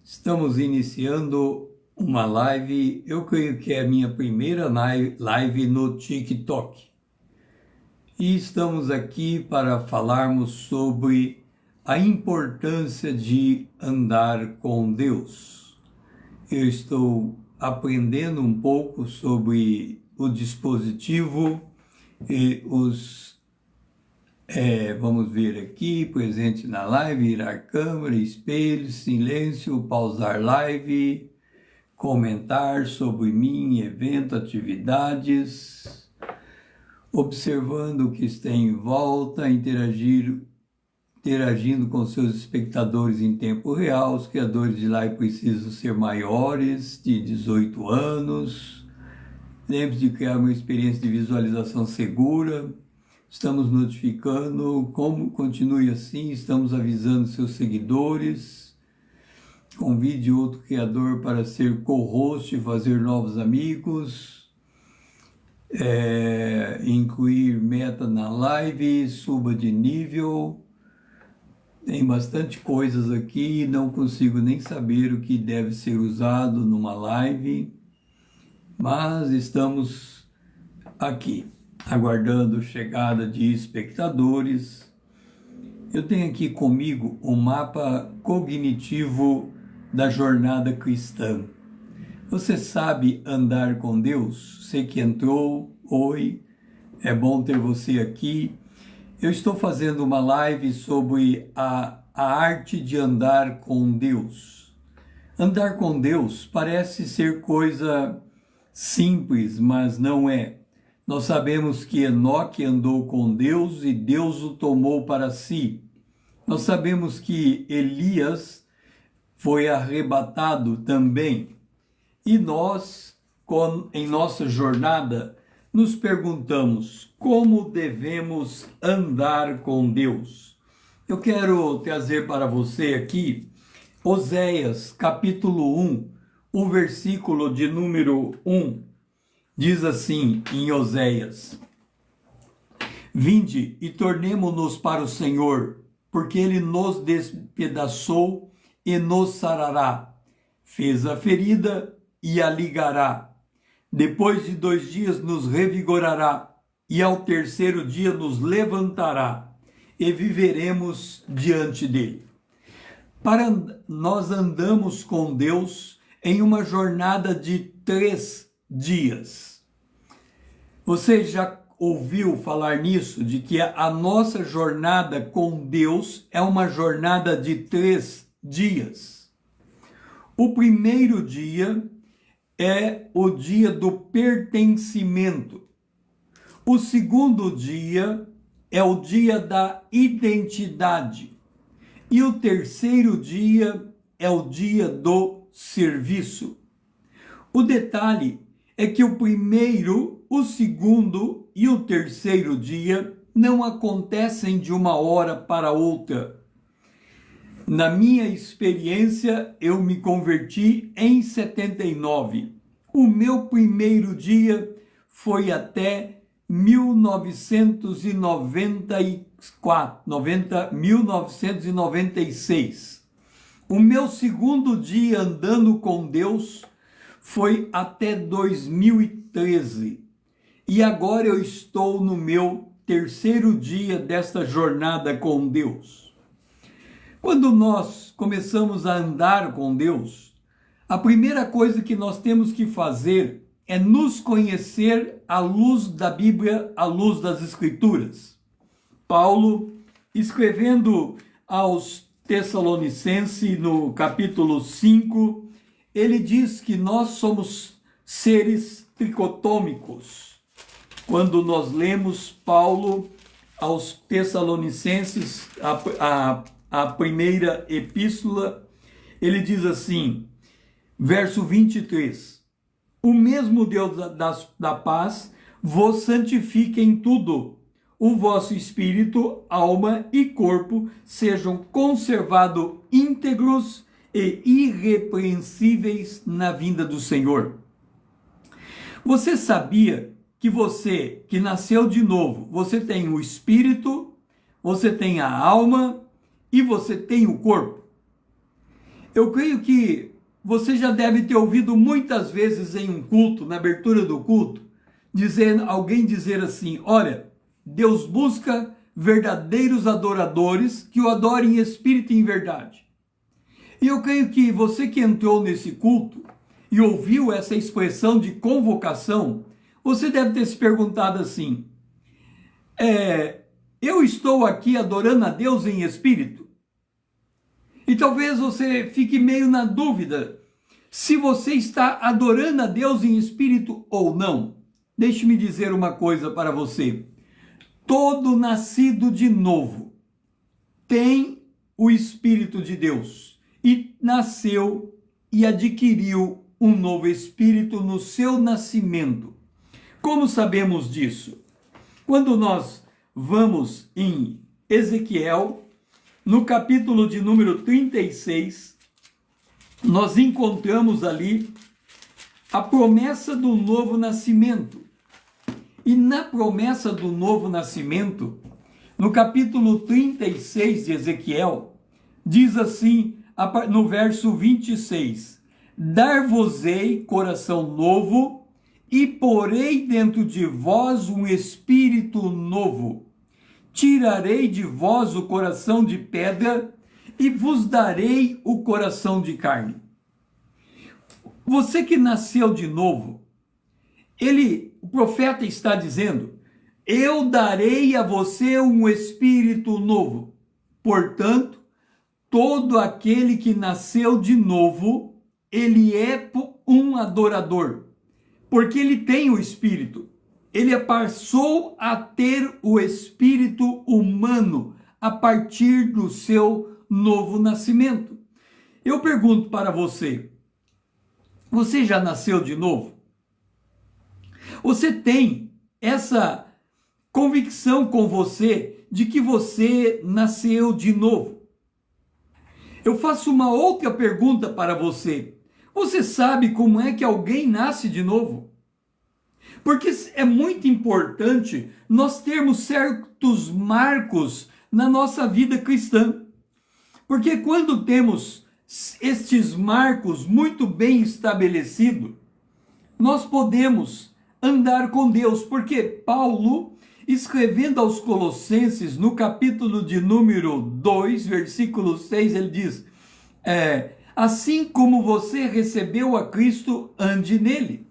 Estamos iniciando uma live, eu creio que é a minha primeira live no TikTok. E estamos aqui para falarmos sobre a importância de andar com Deus. Eu estou aprendendo um pouco sobre o dispositivo e vamos ver aqui, presente na live, virar câmera, espelho, silêncio, pausar live, comentar sobre mim, evento, atividades, observando o que está em volta, interagindo com seus espectadores em tempo real. Os criadores de live precisam ser maiores de 18 anos. Lembre-se de criar uma experiência de visualização segura. Estamos notificando, como continue assim, estamos avisando seus seguidores. Convide outro criador para ser co-host e fazer novos amigos. Incluir meta na live, suba de nível. Tem bastante coisas aqui, não consigo nem saber o que deve ser usado numa live, mas estamos aqui, aguardando a chegada de espectadores. Eu tenho aqui comigo um mapa cognitivo da jornada cristã. Você sabe andar com Deus? Você que entrou, oi, é bom ter você aqui. Eu estou fazendo uma live sobre a arte de andar com Deus. Andar com Deus parece ser coisa simples, mas não é. Nós sabemos que Enoque andou com Deus e Deus o tomou para si. Nós sabemos que Elias foi arrebatado também. E nós, em nossa jornada, nos perguntamos como devemos andar com Deus. Eu quero trazer para você aqui Oséias, capítulo 1, o versículo de número 1. Diz assim em Oséias: Vinde e tornemo-nos para o Senhor, porque Ele nos despedaçou e nos sarará. Fez a ferida e a ligará. Depois de 2 dias nos revigorará, e ao terceiro dia nos levantará, e viveremos diante dele. Nós andamos com Deus em uma jornada de 3 dias. Você já ouviu falar nisso, de que a nossa jornada com Deus é uma jornada de 3 dias? O primeiro dia é o dia do pertencimento. O segundo dia é o dia da identidade. E o terceiro dia é o dia do serviço. O detalhe é que o primeiro, o segundo e o terceiro dia não acontecem de uma hora para outra. Na minha experiência, eu me converti em 79. O meu primeiro dia foi até 1996. O meu segundo dia andando com Deus foi até 2013. E agora eu estou no meu terceiro dia desta jornada com Deus. Quando nós começamos a andar com Deus, a primeira coisa que nós temos que fazer é nos conhecer à luz da Bíblia, à luz das Escrituras. Paulo, escrevendo aos Tessalonicenses, no capítulo 5, ele diz que nós somos seres tricotômicos. Quando nós lemos Paulo aos Tessalonicenses, a primeira epístola, ele diz assim, verso 23, o mesmo Deus da paz vos santifique em tudo, o vosso espírito, alma e corpo sejam conservados íntegros e irrepreensíveis na vinda do Senhor. Você sabia que você, que nasceu de novo, você tem o espírito, você tem a alma e você tem o corpo? Eu creio que você já deve ter ouvido muitas vezes em um culto, na abertura do culto, alguém dizer assim: olha, Deus busca verdadeiros adoradores que o adorem em espírito e em verdade. E eu creio que você que entrou nesse culto e ouviu essa expressão de convocação, você deve ter se perguntado assim: eu estou aqui adorando a Deus em espírito? E talvez você fique meio na dúvida se você está adorando a Deus em espírito ou não. Deixe-me dizer uma coisa para você. Todo nascido de novo tem o Espírito de Deus e nasceu e adquiriu um novo espírito no seu nascimento. Como sabemos disso? Quando nós vamos em Ezequiel, no capítulo de número 36, nós encontramos ali a promessa do novo nascimento. E na promessa do novo nascimento, no capítulo 36 de Ezequiel, diz assim, no verso 26, dar-vos-ei coração novo e porei dentro de vós um espírito novo. Tirarei de vós o coração de pedra e vos darei o coração de carne. Você que nasceu de novo, o profeta está dizendo: eu darei a você um espírito novo. Portanto, todo aquele que nasceu de novo, ele é um adorador, porque ele tem o espírito. Ele passou a ter o espírito humano a partir do seu novo nascimento. Eu pergunto para você: você já nasceu de novo? Você tem essa convicção com você de que você nasceu de novo? Eu faço uma outra pergunta para você. Você sabe como é que alguém nasce de novo? Porque é muito importante nós termos certos marcos na nossa vida cristã. Porque quando temos estes marcos muito bem estabelecidos, nós podemos andar com Deus. Porque Paulo, escrevendo aos Colossenses, no capítulo de número 2, versículo 6, ele diz: assim como você recebeu a Cristo, ande nele.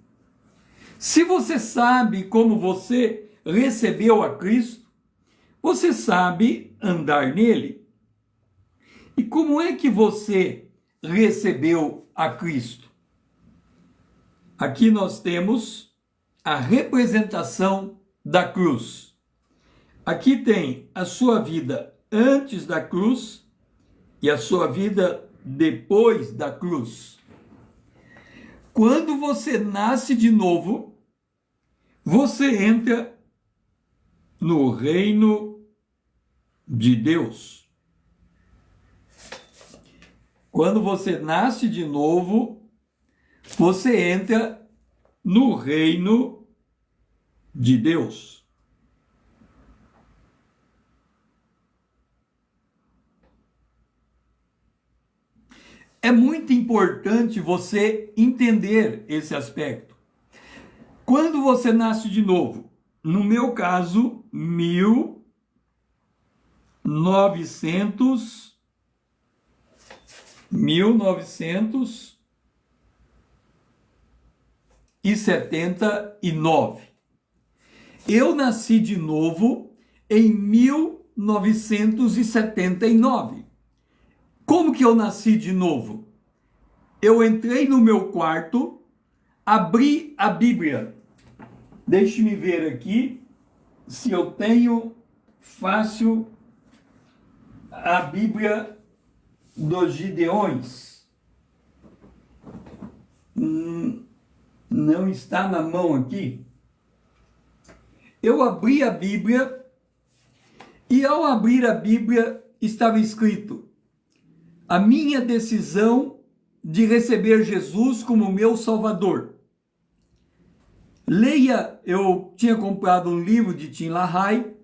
Se você sabe como você recebeu a Cristo, você sabe andar nele. E como é que você recebeu a Cristo? Aqui nós temos a representação da cruz. Aqui tem a sua vida antes da cruz e a sua vida depois da cruz. Quando você nasce de novo, você entra no reino de Deus. Quando você nasce de novo, você entra no reino de Deus. É muito importante você entender esse aspecto. Quando você nasce de novo, no meu caso, 1979. Eu nasci de novo em 1979. Como que eu nasci de novo? Eu entrei no meu quarto, abri a Bíblia. Deixe-me ver aqui se eu tenho fácil a Bíblia dos Gideões. Não está na mão aqui. Eu abri a Bíblia e ao abrir a Bíblia estava escrito: a minha decisão de receber Jesus como meu Salvador. Leia, eu tinha comprado um livro de Tim LaHaye,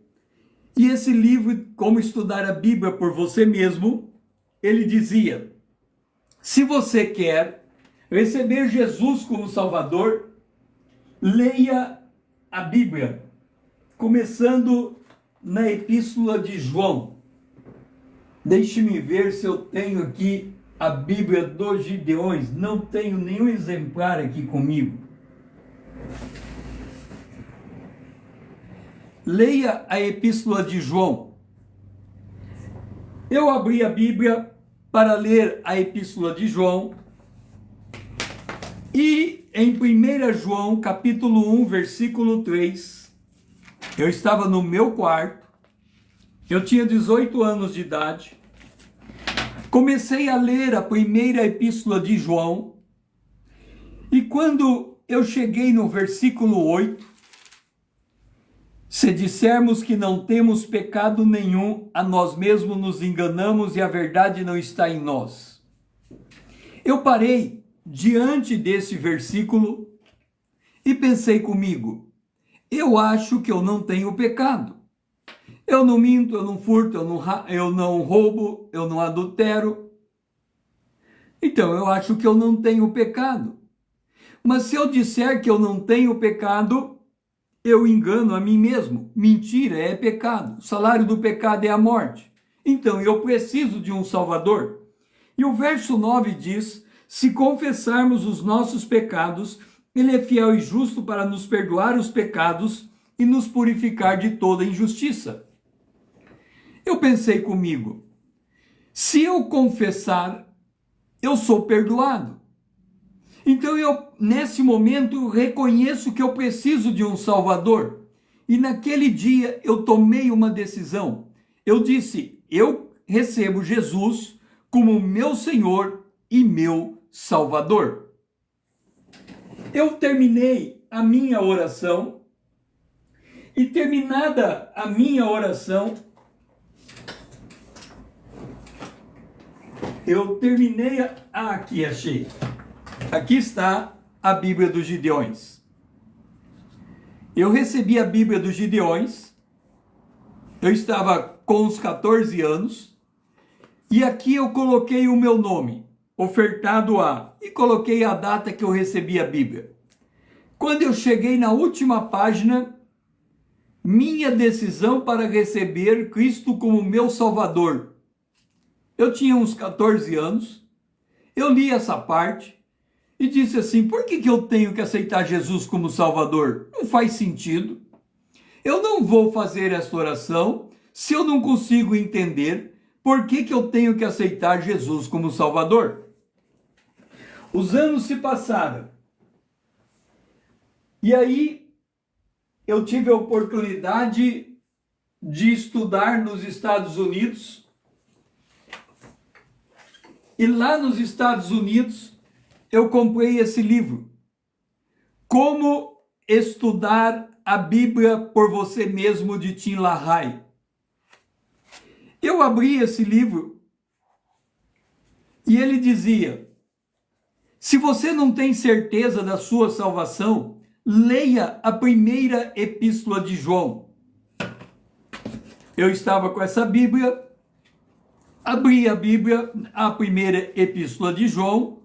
e esse livro, Como Estudar a Bíblia por Você Mesmo, ele dizia: Se você quer receber Jesus como Salvador, leia a Bíblia, começando na Epístola de João. Deixe-me ver se eu tenho aqui a Bíblia dos Gideões. Não tenho nenhum exemplar aqui comigo. Leia a Epístola de João. Eu abri a Bíblia para ler a Epístola de João. E em 1 João, capítulo 1, versículo 3, eu estava no meu quarto, eu tinha 18 anos de idade, comecei a ler a primeira Epístola de João, e quando eu cheguei no versículo 8, se dissermos que não temos pecado nenhum, a nós mesmos nos enganamos e a verdade não está em nós. Eu parei diante desse versículo e pensei comigo, eu acho que eu não tenho pecado. Eu não minto, eu não furto, eu não roubo, eu não adultero. Então eu acho que eu não tenho pecado. Mas se eu disser que eu não tenho pecado, eu engano a mim mesmo. Mentira é pecado. O salário do pecado é a morte. Então eu preciso de um Salvador. E o verso 9 diz, se confessarmos os nossos pecados, Ele é fiel e justo para nos perdoar os pecados e nos purificar de toda injustiça. Eu pensei comigo, se eu confessar, eu sou perdoado. Então eu, nesse momento, reconheço que eu preciso de um Salvador. E naquele dia eu tomei uma decisão. Eu disse, eu recebo Jesus como meu Senhor e meu Salvador. Eu terminei a minha oração e terminada a minha oração, aqui achei. Aqui está a Bíblia dos Gideões. Eu recebi a Bíblia dos Gideões, eu estava com uns 14 anos, e aqui eu coloquei o meu nome, ofertado a, e coloquei a data que eu recebi a Bíblia. Quando eu cheguei na última página, minha decisão para receber Cristo como meu Salvador. Eu tinha uns 14 anos, eu li essa parte e disse assim, por que eu tenho que aceitar Jesus como Salvador? Não faz sentido. Eu não vou fazer esta oração se eu não consigo entender por que eu tenho que aceitar Jesus como Salvador. Os anos se passaram. E aí eu tive a oportunidade de estudar nos Estados Unidos. E lá nos Estados Unidos, eu comprei esse livro. Como estudar a Bíblia por você mesmo, de Tim LaHaye. Eu abri esse livro e ele dizia, se você não tem certeza da sua salvação, leia a primeira Epístola de João. Eu estava com essa Bíblia, abri a Bíblia, a primeira Epístola de João.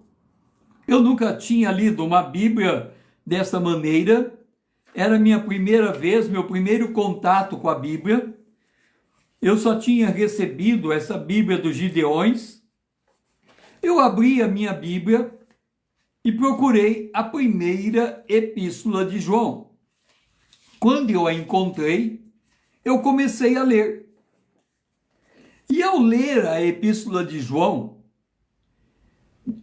Eu nunca tinha lido uma Bíblia dessa maneira. Era minha primeira vez, meu primeiro contato com a Bíblia. Eu só tinha recebido essa Bíblia dos Gideões. Eu abri a minha Bíblia e procurei a primeira Epístola de João. Quando eu a encontrei, eu comecei a ler. E ao ler a Epístola de João,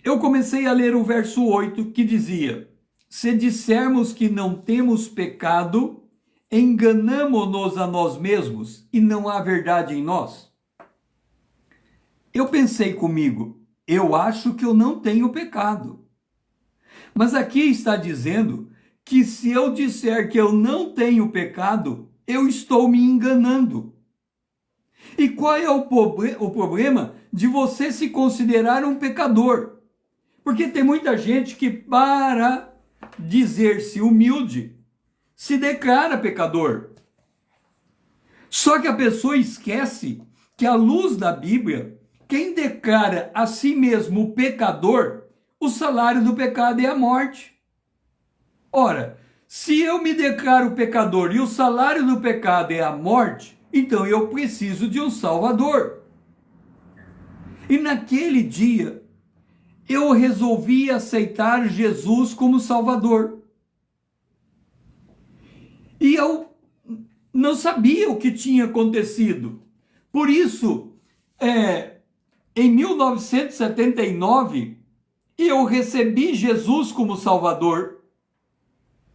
eu comecei a ler o verso 8, que dizia, se dissermos que não temos pecado, enganamo-nos a nós mesmos e não há verdade em nós. Eu pensei comigo, eu acho que eu não tenho pecado. Mas aqui está dizendo que se eu disser que eu não tenho pecado, eu estou me enganando. E qual é o problema de você se considerar um pecador? Porque tem muita gente que, para dizer-se humilde, se declara pecador. Só que a pessoa esquece que, à luz da Bíblia, quem declara a si mesmo pecador, o salário do pecado é a morte. Ora, se eu me declaro pecador e o salário do pecado é a morte, então eu preciso de um Salvador. E naquele dia, eu resolvi aceitar Jesus como Salvador. E eu não sabia o que tinha acontecido. Por isso, em 1979, eu recebi Jesus como Salvador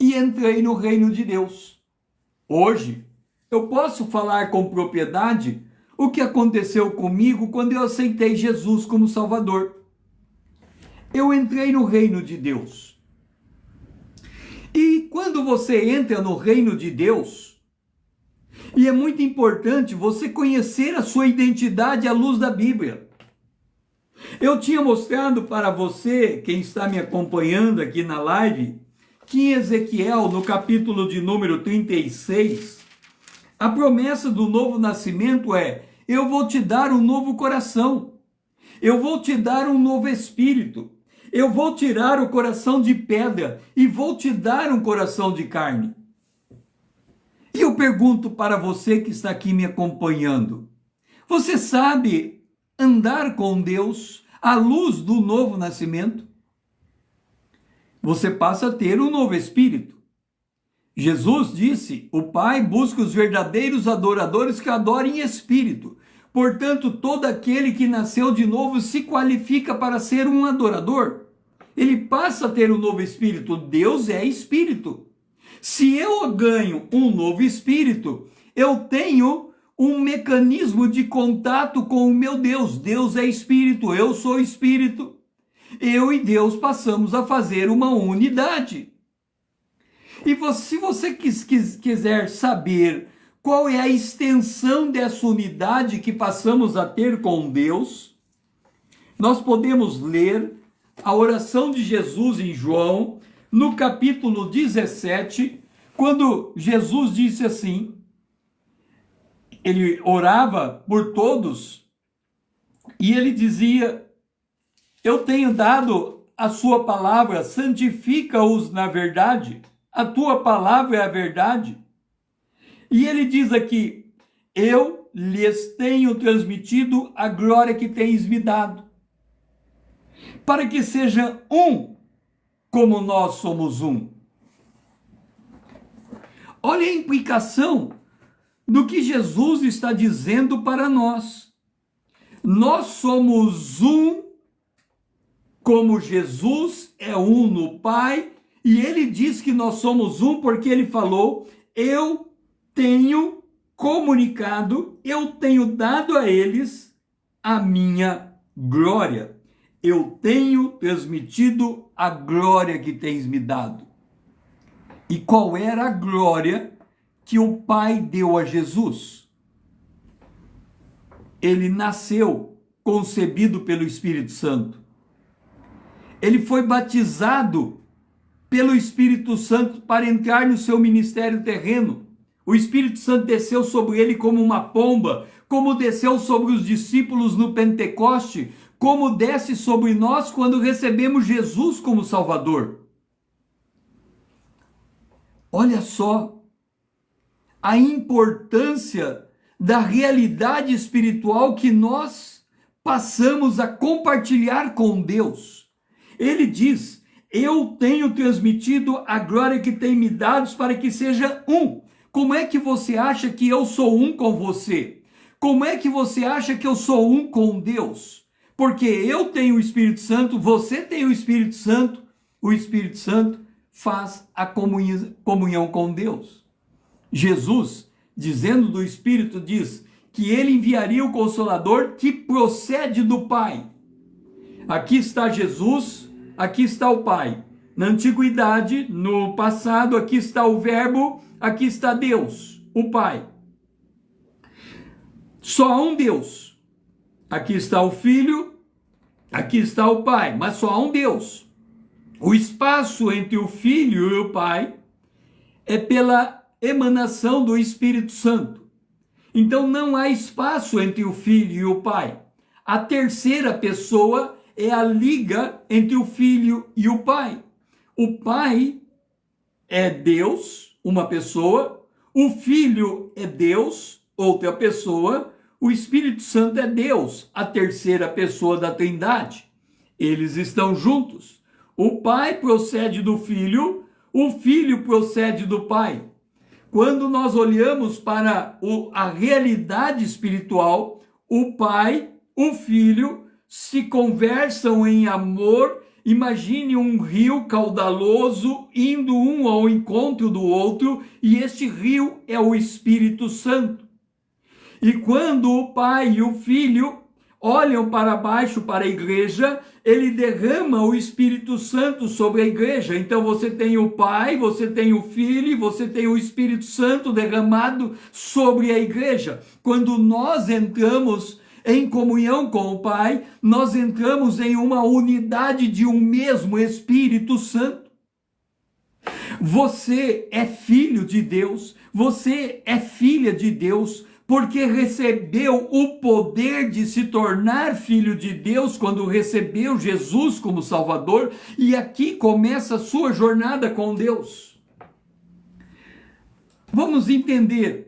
e entrei no reino de Deus. Hoje, eu posso falar com propriedade o que aconteceu comigo quando eu aceitei Jesus como Salvador. Eu entrei no reino de Deus. E quando você entra no reino de Deus, e é muito importante você conhecer a sua identidade à luz da Bíblia. Eu tinha mostrado para você, quem está me acompanhando aqui na live, que em Ezequiel, no capítulo de número 36, a promessa do novo nascimento é: eu vou te dar um novo coração, eu vou te dar um novo espírito, eu vou tirar o coração de pedra e vou te dar um coração de carne. E eu pergunto para você que está aqui me acompanhando, você sabe andar com Deus à luz do novo nascimento? Você passa a ter um novo espírito. Jesus disse: o Pai busca os verdadeiros adoradores que adorem em espírito. Portanto, todo aquele que nasceu de novo se qualifica para ser um adorador. Ele passa a ter um novo espírito. Deus é espírito. Se eu ganho um novo espírito, eu tenho um mecanismo de contato com o meu Deus. Deus é espírito, eu sou espírito. Eu e Deus passamos a fazer uma unidade. E se você quiser saber qual é a extensão dessa unidade que passamos a ter com Deus, nós podemos ler a oração de Jesus em João, no capítulo 17, quando Jesus disse assim, ele orava por todos, e ele dizia: eu tenho dado a sua palavra, santifica-os na verdade, a tua palavra é a verdade. E ele diz aqui: eu lhes tenho transmitido a glória que tens me dado, para que seja um, como nós somos um. Olha a implicação do que Jesus está dizendo para nós. Nós somos um, como Jesus é um no Pai, e ele diz que nós somos um porque ele falou: eu tenho comunicado, eu tenho dado a eles a minha glória. Eu tenho transmitido a glória que tens me dado. E qual era a glória que o Pai deu a Jesus? Ele nasceu concebido pelo Espírito Santo. Ele foi batizado pelo Espírito Santo para entrar no seu ministério terreno. O Espírito Santo desceu sobre ele como uma pomba, como desceu sobre os discípulos no Pentecoste, como desce sobre nós quando recebemos Jesus como Salvador. Olha só a importância da realidade espiritual que nós passamos a compartilhar com Deus. Ele diz: eu tenho transmitido a glória que tem me dado para que seja um. Como é que você acha que eu sou um com você? Como é que você acha que eu sou um com Deus? Porque eu tenho o Espírito Santo, você tem o Espírito Santo faz a comunhão com Deus. Jesus, dizendo do Espírito, diz que ele enviaria o Consolador que procede do Pai. Aqui está Jesus, aqui está o Pai. Na antiguidade, no passado, aqui está o Verbo, aqui está Deus, o Pai. Só há um Deus. Aqui está o Filho, aqui está o Pai, mas só há um Deus. O espaço entre o Filho e o Pai é pela emanação do Espírito Santo. Então não há espaço entre o Filho e o Pai. A terceira pessoa é a liga entre o Filho e o Pai. O Pai é Deus, uma pessoa, o Filho é Deus, outra pessoa, o Espírito Santo é Deus, a terceira pessoa da Trindade. Eles estão juntos. O Pai procede do Filho, o Filho procede do Pai. Quando nós olhamos para a realidade espiritual, o Pai, o Filho se conversam em amor. Imagine um rio caudaloso indo um ao encontro do outro, e este rio é o Espírito Santo. E quando o Pai e o Filho olham para baixo para a igreja, ele derrama o Espírito Santo sobre a igreja. Então você tem o Pai, você tem o Filho, e você tem o Espírito Santo derramado sobre a igreja. Quando nós entramos em comunhão com o Pai, nós entramos em uma unidade de um mesmo Espírito Santo. Você é filho de Deus, você é filha de Deus, porque recebeu o poder de se tornar filho de Deus quando recebeu Jesus como Salvador, e aqui começa a sua jornada com Deus. Vamos entender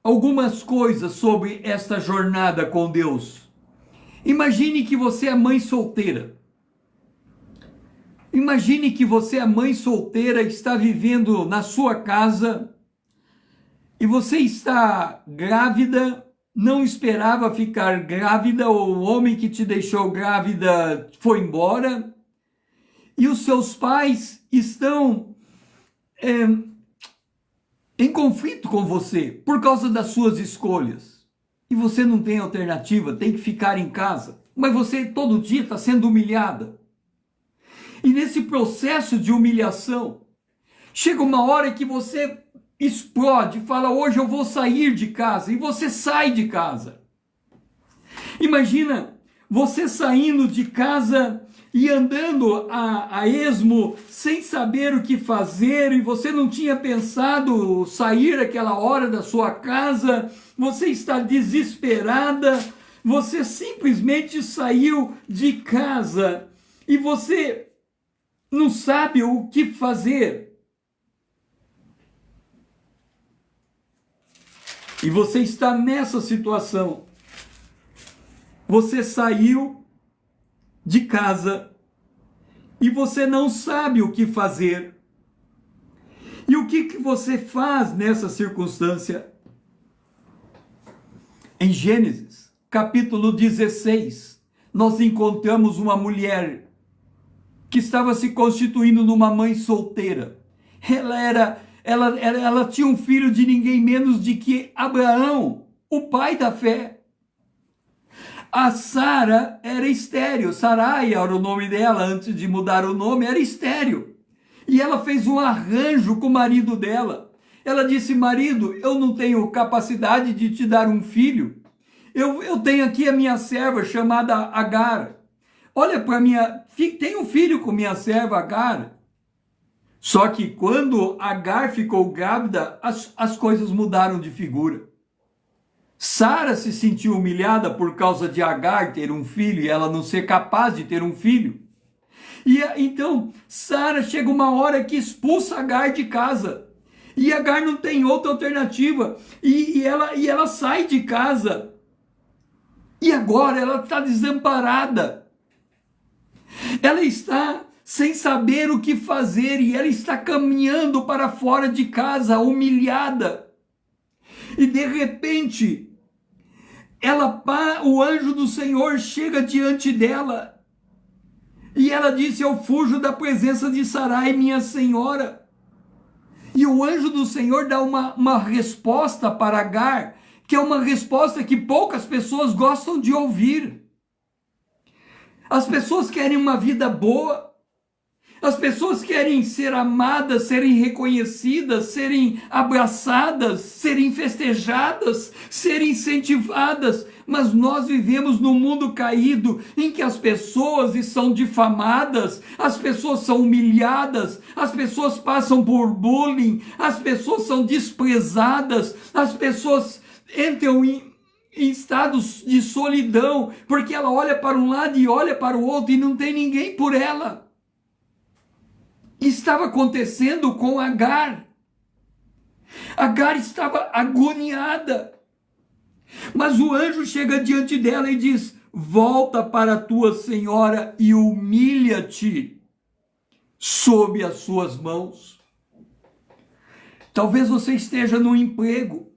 algumas coisas sobre esta jornada com Deus. Imagine que você é mãe solteira. Imagine que você é mãe solteira, está vivendo na sua casa, e você está grávida, não esperava ficar grávida, ou o homem que te deixou grávida foi embora, e os seus pais estão em conflito com você por causa das suas escolhas. E você não tem alternativa, tem que ficar em casa. Mas você todo dia está sendo humilhada. E nesse processo de humilhação, chega uma hora que você explode, fala: hoje eu vou sair de casa, e você sai de casa. Imagina você saindo de casa e andando a esmo, sem saber o que fazer, e você não tinha pensado sair aquela hora da sua casa, você está desesperada, você simplesmente saiu de casa, e você não sabe o que fazer. E você está nessa situação. Você saiu de casa e você não sabe o que fazer. E o que você faz nessa circunstância? Em Gênesis, capítulo 16, nós encontramos uma mulher que estava se constituindo numa mãe solteira. Ela tinha um filho de ninguém menos de que Abraão, o pai da fé. A Sara era estéril. Sarai era o nome dela, antes de mudar o nome, era estéril. E ela fez um arranjo com o marido dela. Ela disse: marido, eu não tenho capacidade de te dar um filho. Eu tenho aqui a minha serva chamada Agar. Olha para minha... Tenho um filho com minha serva Agar. Só que quando Agar ficou grávida, as coisas mudaram de figura. Sara se sentiu humilhada por causa de Agar ter um filho e ela não ser capaz de ter um filho. E então Sara chega uma hora que expulsa Agar de casa. E Agar não tem outra alternativa. E ela sai de casa. E agora ela está desamparada. Ela está sem saber o que fazer, e ela está caminhando para fora de casa, humilhada. E de repente, o anjo do Senhor chega diante dela, e ela disse: eu fujo da presença de Sarai, minha senhora. E o anjo do Senhor dá uma resposta para Agar, que é uma resposta que poucas pessoas gostam de ouvir. As pessoas querem uma vida boa, as pessoas querem ser amadas, serem reconhecidas, serem abraçadas, serem festejadas, serem incentivadas, mas nós vivemos num mundo caído em que as pessoas são difamadas, as pessoas são humilhadas, as pessoas passam por bullying, as pessoas são desprezadas, as pessoas entram em estado de solidão, porque ela olha para um lado e olha para o outro e não tem ninguém por ela. Estava acontecendo com Agar. Agar estava agoniada. Mas o anjo chega diante dela e diz: volta para a tua senhora e humilha-te sob as suas mãos. Talvez você esteja no emprego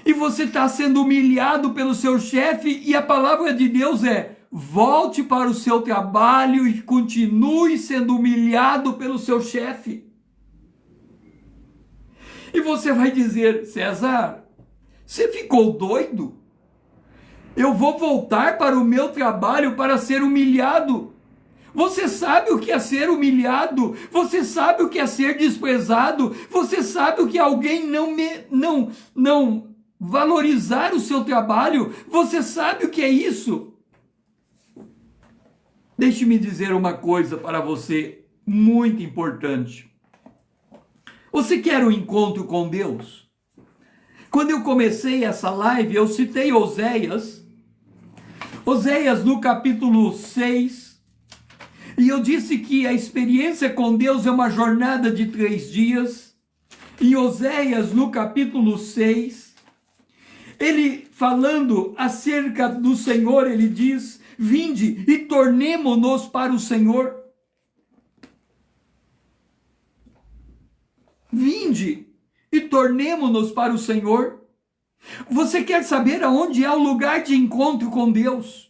e você está sendo humilhado pelo seu chefe, e a palavra de Deus é: volte para o seu trabalho e continue sendo humilhado pelo seu chefe. E você vai dizer: César, você ficou doido? Eu vou voltar para o meu trabalho para ser humilhado? Você sabe o que é ser humilhado? Você sabe o que é ser desprezado? Você sabe o que é alguém não valorizar o seu trabalho? Você sabe o que é isso? Deixe-me dizer uma coisa para você muito importante. Você quer um encontro com Deus? Quando eu comecei essa live, eu citei Oséias no capítulo 6, e eu disse que a experiência com Deus é uma jornada de 3 dias. Em Oséias, no capítulo 6, ele falando acerca do Senhor, ele diz: vinde e tornemo-nos para o Senhor. Vinde e tornemo-nos para o Senhor. Você quer saber aonde é o lugar de encontro com Deus?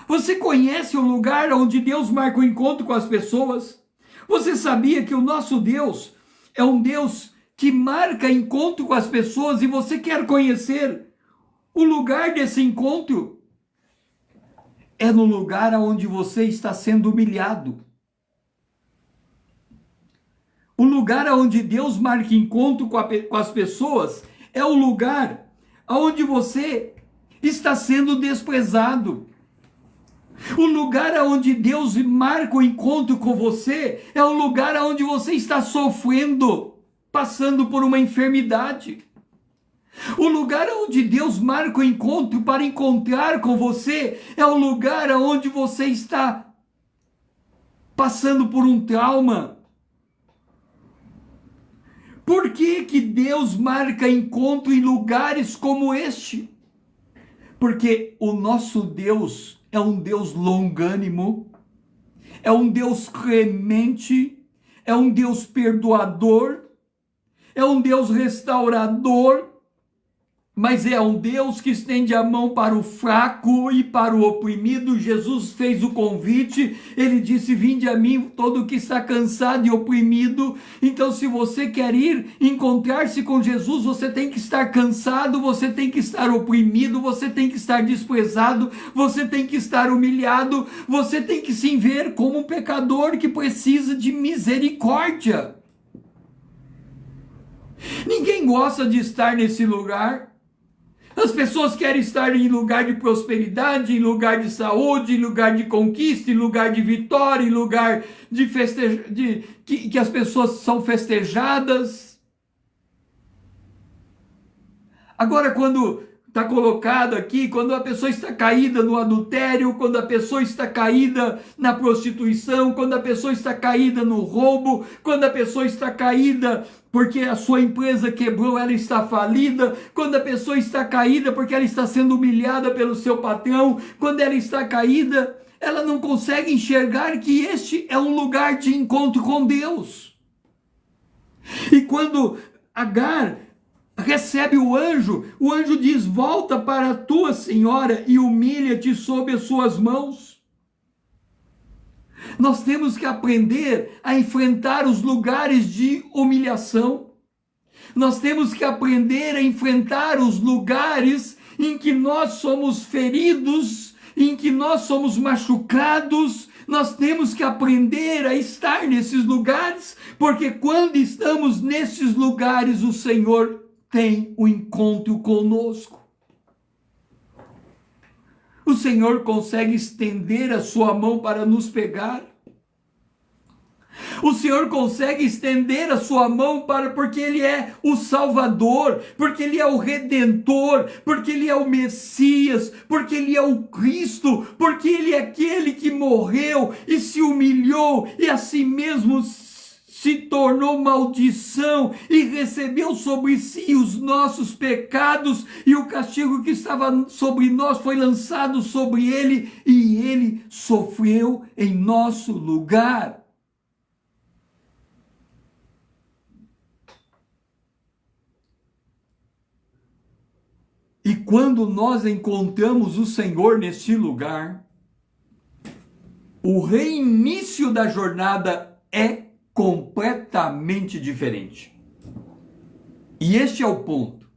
Você conhece o lugar onde Deus marca o encontro com as pessoas? Você sabia que o nosso Deus é um Deus que marca encontro com as pessoas, e você quer conhecer o lugar desse encontro? É no lugar onde você está sendo humilhado. O lugar onde Deus marca encontro com as pessoas é o lugar onde você está sendo desprezado. O lugar onde Deus marca o encontro com você é o lugar onde você está sofrendo, passando por uma enfermidade. O lugar onde Deus marca o encontro para encontrar com você é o lugar onde você está passando por um trauma. Por que que Deus marca encontro em lugares como este? Porque o nosso Deus é um Deus longânimo, é um Deus clemente, é um Deus perdoador, é um Deus restaurador, mas é um Deus que estende a mão para o fraco e para o oprimido. Jesus fez o convite, ele disse: vinde a mim todo que está cansado e oprimido. Então, se você quer ir encontrar-se com Jesus, você tem que estar cansado, você tem que estar oprimido, você tem que estar desprezado, você tem que estar humilhado, você tem que se ver como um pecador que precisa de misericórdia. Ninguém gosta de estar nesse lugar. As pessoas querem estar em lugar de prosperidade, em lugar de saúde, em lugar de conquista, em lugar de vitória, em lugar de que as pessoas são festejadas. Agora, quando está colocado aqui, quando a pessoa está caída no adultério, quando a pessoa está caída na prostituição, quando a pessoa está caída no roubo, quando a pessoa está caída porque a sua empresa quebrou, ela está falida, quando a pessoa está caída porque ela está sendo humilhada pelo seu patrão, quando ela está caída, ela não consegue enxergar que este é um lugar de encontro com Deus. E quando Agar recebe o anjo diz: volta para a tua senhora e humilha-te sob as suas mãos. Nós temos que aprender a enfrentar os lugares de humilhação. Nós temos que aprender a enfrentar os lugares em que nós somos feridos, em que nós somos machucados. Nós temos que aprender a estar nesses lugares, porque quando estamos nesses lugares, o Senhor tem um encontro conosco. O Senhor consegue estender a sua mão para nos pegar. O Senhor consegue estender a sua mão porque Ele é o Salvador, porque Ele é o Redentor, porque Ele é o Messias, porque Ele é o Cristo, porque Ele é aquele que morreu e se humilhou e a si mesmo se tornou maldição e recebeu sobre si os nossos pecados, e o castigo que estava sobre nós foi lançado sobre Ele, e Ele sofreu em nosso lugar. E quando nós encontramos o Senhor neste lugar, o reinício da jornada é completamente diferente. E este é o ponto.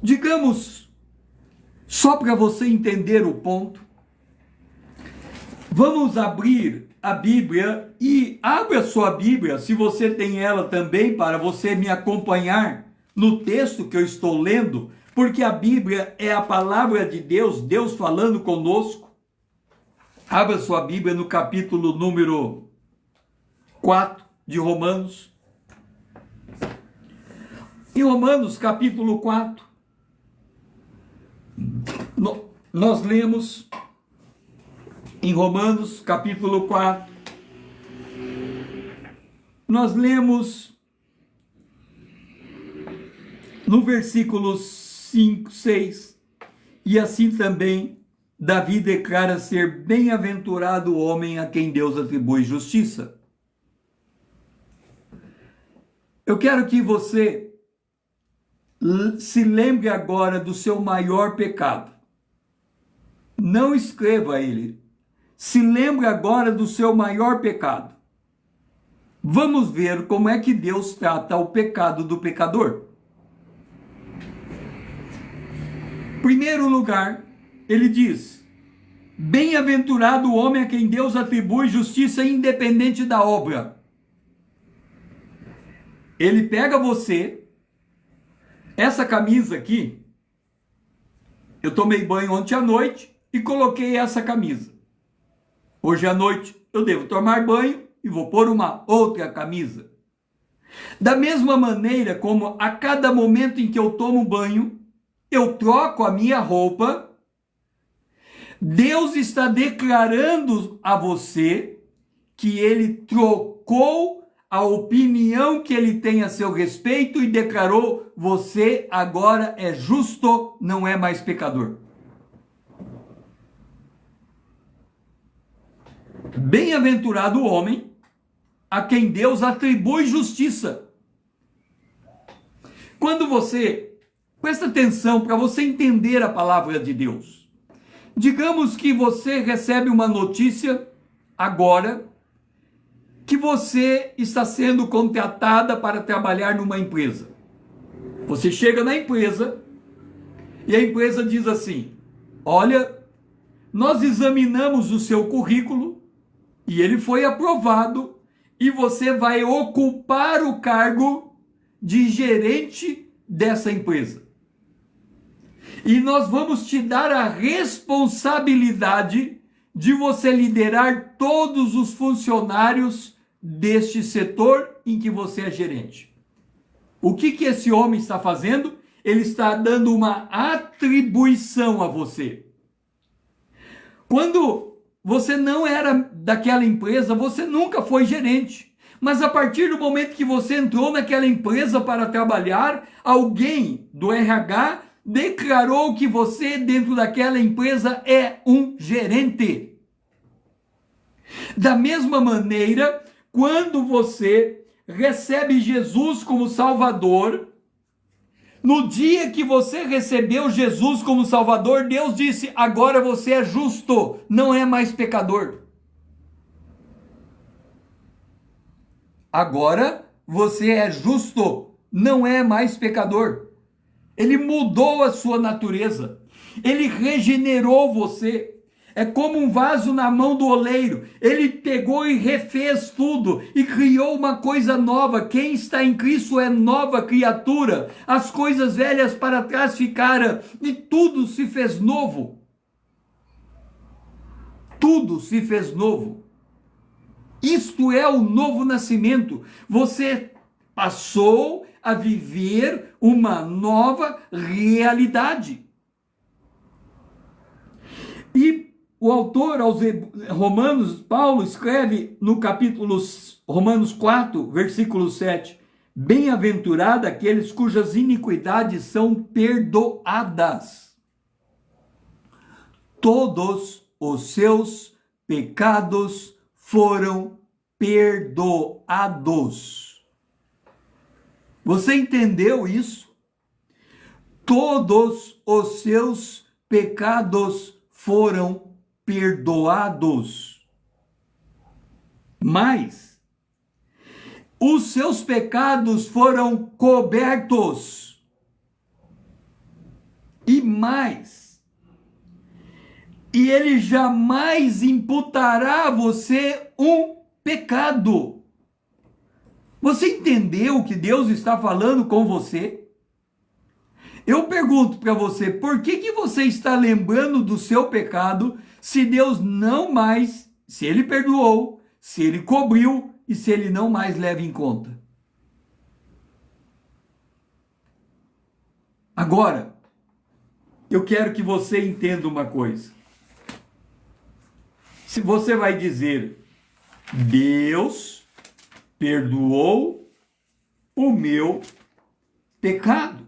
Digamos, só para você entender o ponto, vamos abrir a Bíblia, e abra sua Bíblia, se você tem ela também, para você me acompanhar no texto que eu estou lendo, porque a Bíblia é a palavra de Deus, Deus falando conosco. Abra sua Bíblia no capítulo número 4 de Romanos. Em Romanos, capítulo 4, nós lemos em Romanos, capítulo 4, nós lemos no versículo 5, 6, e assim também Davi declara ser bem-aventurado o homem a quem Deus atribui justiça. Eu quero que você se lembre agora do seu maior pecado. Não escreva ele. Se lembre agora do seu maior pecado. Vamos ver como é que Deus trata o pecado do pecador. Em primeiro lugar, ele diz: bem-aventurado o homem a quem Deus atribui justiça independente da obra. Ele pega você, essa camisa aqui, eu tomei banho ontem à noite e coloquei essa camisa. Hoje à noite eu devo tomar banho e vou pôr uma outra camisa. Da mesma maneira como a cada momento em que eu tomo banho, eu troco a minha roupa, Deus está declarando a você que Ele trocou a opinião que Ele tem a seu respeito e declarou: você agora é justo, não é mais pecador. Bem-aventurado o homem a quem Deus atribui justiça. Quando você, presta atenção para você entender a palavra de Deus. Digamos que você recebe uma notícia agora que você está sendo contratada para trabalhar numa empresa. Você chega na empresa e a empresa diz assim: olha, nós examinamos o seu currículo e ele foi aprovado e você vai ocupar o cargo de gerente dessa empresa. E nós vamos te dar a responsabilidade de você liderar todos os funcionários deste setor em que você é gerente. O que esse homem está fazendo? Ele está dando uma atribuição a você. Quando você não era daquela empresa, você nunca foi gerente. Mas a partir do momento que você entrou naquela empresa para trabalhar, alguém do RH declarou que você, dentro daquela empresa, é um gerente. Da mesma maneira, quando você recebe Jesus como Salvador, no dia que você recebeu Jesus como Salvador, Deus disse: agora você é justo, não é mais pecador. Agora você é justo, não é mais pecador. Ele mudou a sua natureza. Ele regenerou você. É como um vaso na mão do oleiro. Ele pegou e refez tudo e criou uma coisa nova. Quem está em Cristo é nova criatura. As coisas velhas para trás ficaram e tudo se fez novo. tudo se fez novo. Isto é o novo nascimento. Você passou a viver uma nova realidade. E o autor aos Romanos, Paulo, escreve no capítulo Romanos 4, versículo 7, bem-aventurado aqueles cujas iniquidades são perdoadas. Todos os seus pecados foram perdoados. Você entendeu isso? Todos os seus pecados foram perdoados. Mas os seus pecados foram cobertos. E mais, e ele jamais imputará a você um pecado. Você entendeu o que Deus está falando com você? Eu pergunto para você, por que você está lembrando do seu pecado se Deus não mais, se ele perdoou, se ele cobriu e se ele não mais leva em conta? Agora, eu quero que você entenda uma coisa. Se você vai dizer, Deus perdoou o meu pecado.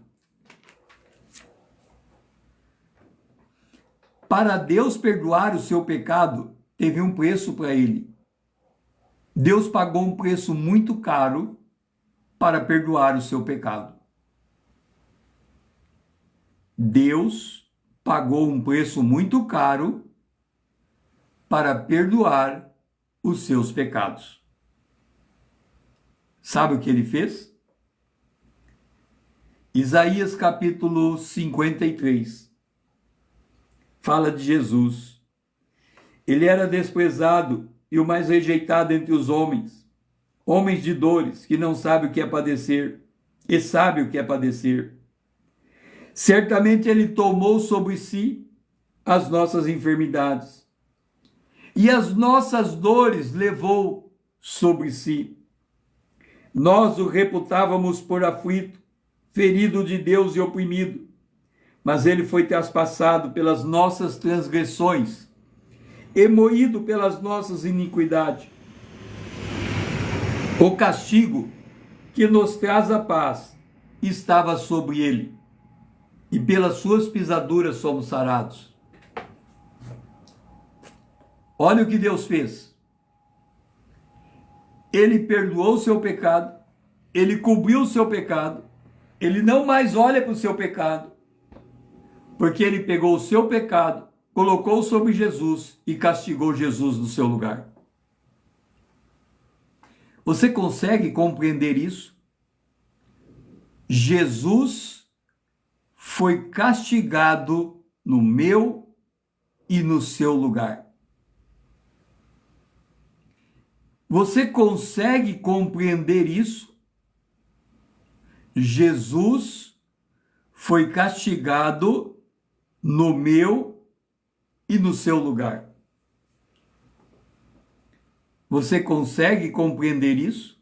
Para Deus perdoar o seu pecado, teve um preço para ele. Deus pagou um preço muito caro para perdoar o seu pecado. Deus pagou um preço muito caro para perdoar os seus pecados. Sabe o que ele fez? Isaías capítulo 53 fala de Jesus. Ele era desprezado e o mais rejeitado entre os homens, homens de dores, que não sabe o que é padecer, e sabe o que é padecer. Certamente ele tomou sobre si as nossas enfermidades, e as nossas dores levou sobre si. Nós o reputávamos por aflito, ferido de Deus e oprimido, mas ele foi traspassado pelas nossas transgressões e moído pelas nossas iniquidades. O castigo que nos traz a paz estava sobre ele, e pelas suas pisaduras somos sarados. Olha o que Deus fez. Ele perdoou o seu pecado, ele cobriu o seu pecado, ele não mais olha para o seu pecado, porque ele pegou o seu pecado, colocou sobre Jesus e castigou Jesus no seu lugar. Você consegue compreender isso? Jesus foi castigado no meu e no seu lugar. Você consegue compreender isso? Jesus foi castigado no meu e no seu lugar. Você consegue compreender isso?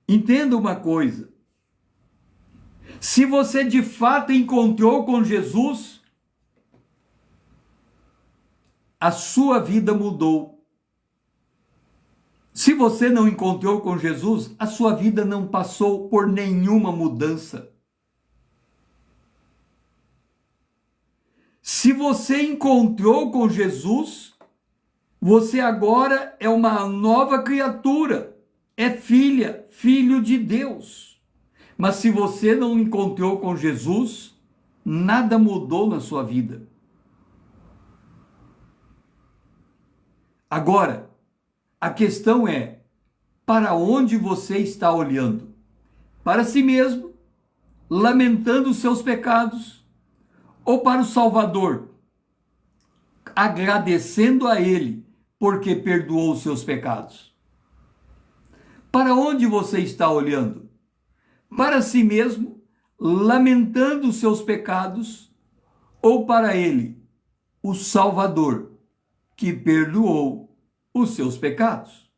Entenda uma coisa. Se você de fato encontrou com Jesus, a sua vida mudou. Se você não encontrou com Jesus, a sua vida não passou por nenhuma mudança. Se você encontrou com Jesus, você agora é uma nova criatura, é filha, filho de Deus. Mas se você não encontrou com Jesus, nada mudou na sua vida. Agora, a questão é, para onde você está olhando? Para si mesmo, lamentando os seus pecados, ou para o Salvador, agradecendo a Ele, porque perdoou os seus pecados? Para onde você está olhando? Para si mesmo, lamentando os seus pecados, ou para ele, o Salvador, que perdoou os seus pecados.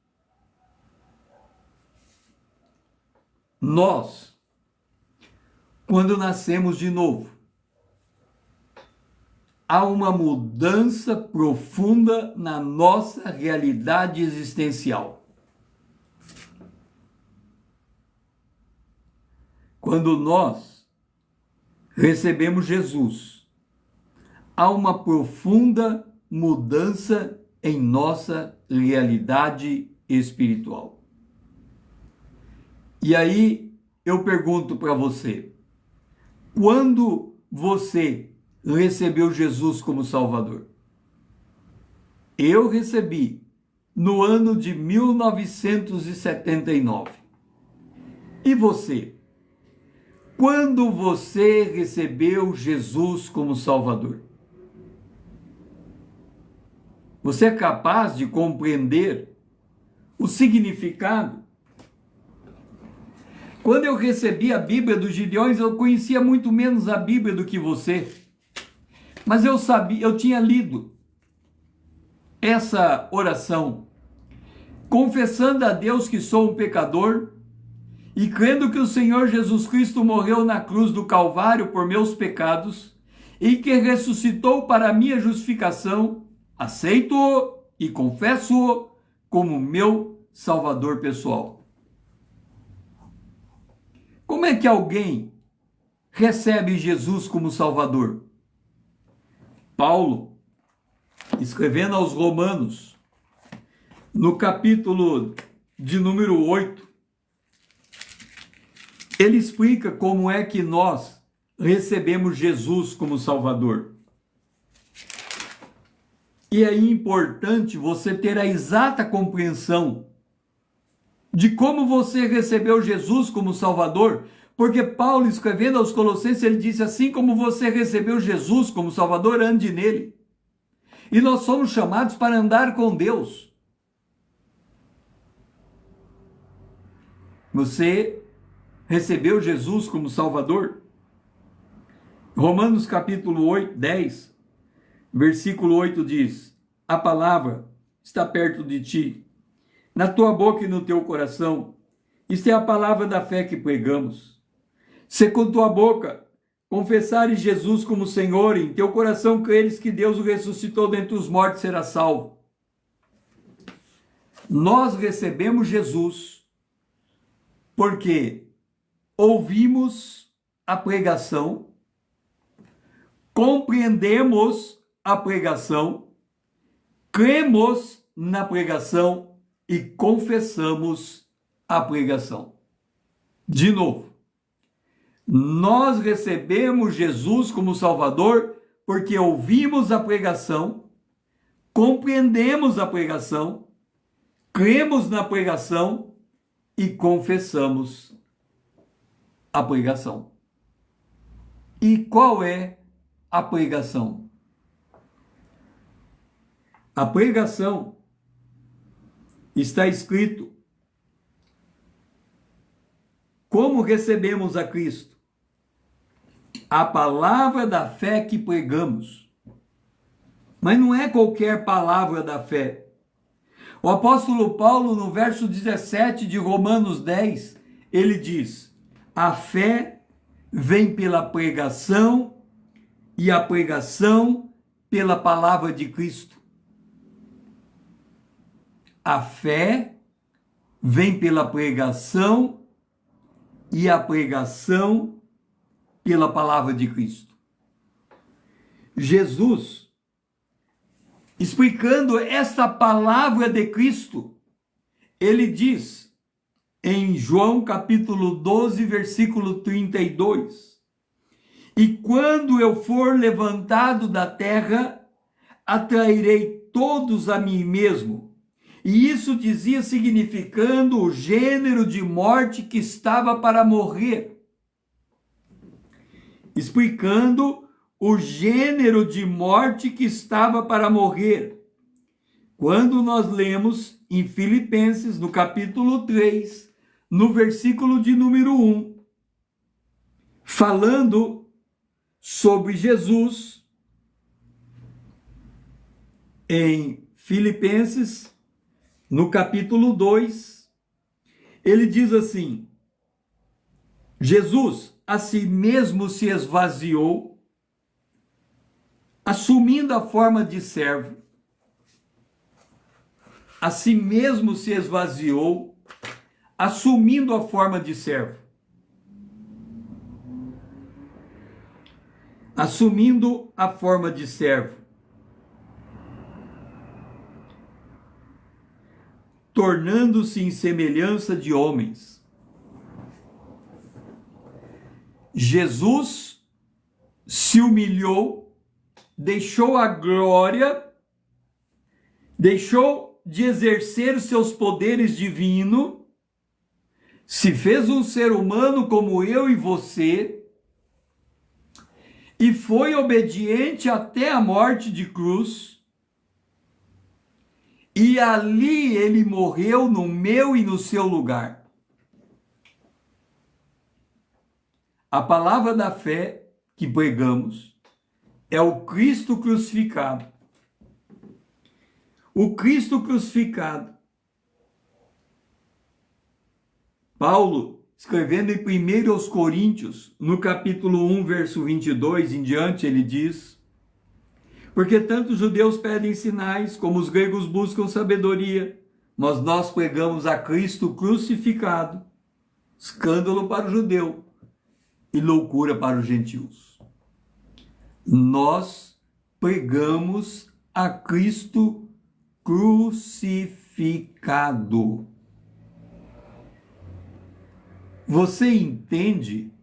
Nós, quando nascemos de novo, há uma mudança profunda na nossa realidade existencial. Quando nós recebemos Jesus, há uma profunda mudança em nossa realidade espiritual. E aí eu pergunto para você, quando você recebeu Jesus como Salvador? Eu recebi no ano de 1979. E você? Quando você recebeu Jesus como Salvador? Você é capaz de compreender o significado? Quando eu recebi a Bíblia dos Gideões, eu conhecia muito menos a Bíblia do que você. Mas eu sabia, eu tinha lido essa oração, confessando a Deus que sou um pecador e crendo que o Senhor Jesus Cristo morreu na cruz do Calvário por meus pecados e que ressuscitou para a minha justificação, aceito-o e confesso-o como meu Salvador pessoal. Como é que alguém recebe Jesus como Salvador? Paulo, escrevendo aos Romanos, no capítulo de número 8, ele explica como é que nós recebemos Jesus como Salvador. E é importante você ter a exata compreensão de como você recebeu Jesus como Salvador, porque Paulo, escrevendo aos Colossenses, ele disse: assim como você recebeu Jesus como Salvador, ande nele. E nós somos chamados para andar com Deus. Você recebeu Jesus como Salvador? Romanos capítulo 8, 10, versículo 8 diz: a palavra está perto de ti, na tua boca e no teu coração. Isto é a palavra da fé que pregamos. Se com tua boca confessares Jesus como Senhor, e em teu coração creres que Deus o ressuscitou dentre os mortos, será salvo. Nós recebemos Jesus porque ouvimos a pregação, compreendemos a pregação, cremos na pregação e confessamos a pregação. De novo, nós recebemos Jesus como Salvador porque ouvimos a pregação, compreendemos a pregação, cremos na pregação e confessamos a pregação. E qual é a pregação? A pregação está escrito como recebemos a Cristo. A palavra da fé que pregamos. Mas não é qualquer palavra da fé. O apóstolo Paulo, no verso 17 de Romanos 10, ele diz: a fé vem pela pregação e a pregação pela palavra de Cristo. A fé vem pela pregação e a pregação pela palavra de Cristo. Jesus, explicando esta palavra de Cristo, ele diz em João capítulo 12, versículo 32, e quando eu for levantado da terra, atrairei todos a mim mesmo. E isso dizia significando o gênero de morte que estava para morrer. Explicando o gênero de morte que estava para morrer. Quando nós lemos em Filipenses, no capítulo 3, no versículo de número 1, falando sobre Jesus, em Filipenses, no capítulo 2, ele diz assim: Jesus a si mesmo se esvaziou, assumindo a forma de servo. A si mesmo se esvaziou, assumindo a forma de servo. Assumindo a forma de servo. Tornando-se em semelhança de homens. Jesus se humilhou, deixou a glória, deixou de exercer seus poderes divinos, se fez um ser humano como eu e você, e foi obediente até a morte de cruz, e ali ele morreu no meu e no seu lugar. A palavra da fé que pregamos é o Cristo crucificado. O Cristo crucificado. Paulo, escrevendo em 1 aos Coríntios, no capítulo 1, verso 22 em diante, ele diz: porque tanto os judeus pedem sinais, como os gregos buscam sabedoria, mas nós pregamos a Cristo crucificado, escândalo para o judeu e loucura para os gentios. Nós pregamos a Cristo crucificado. Você entende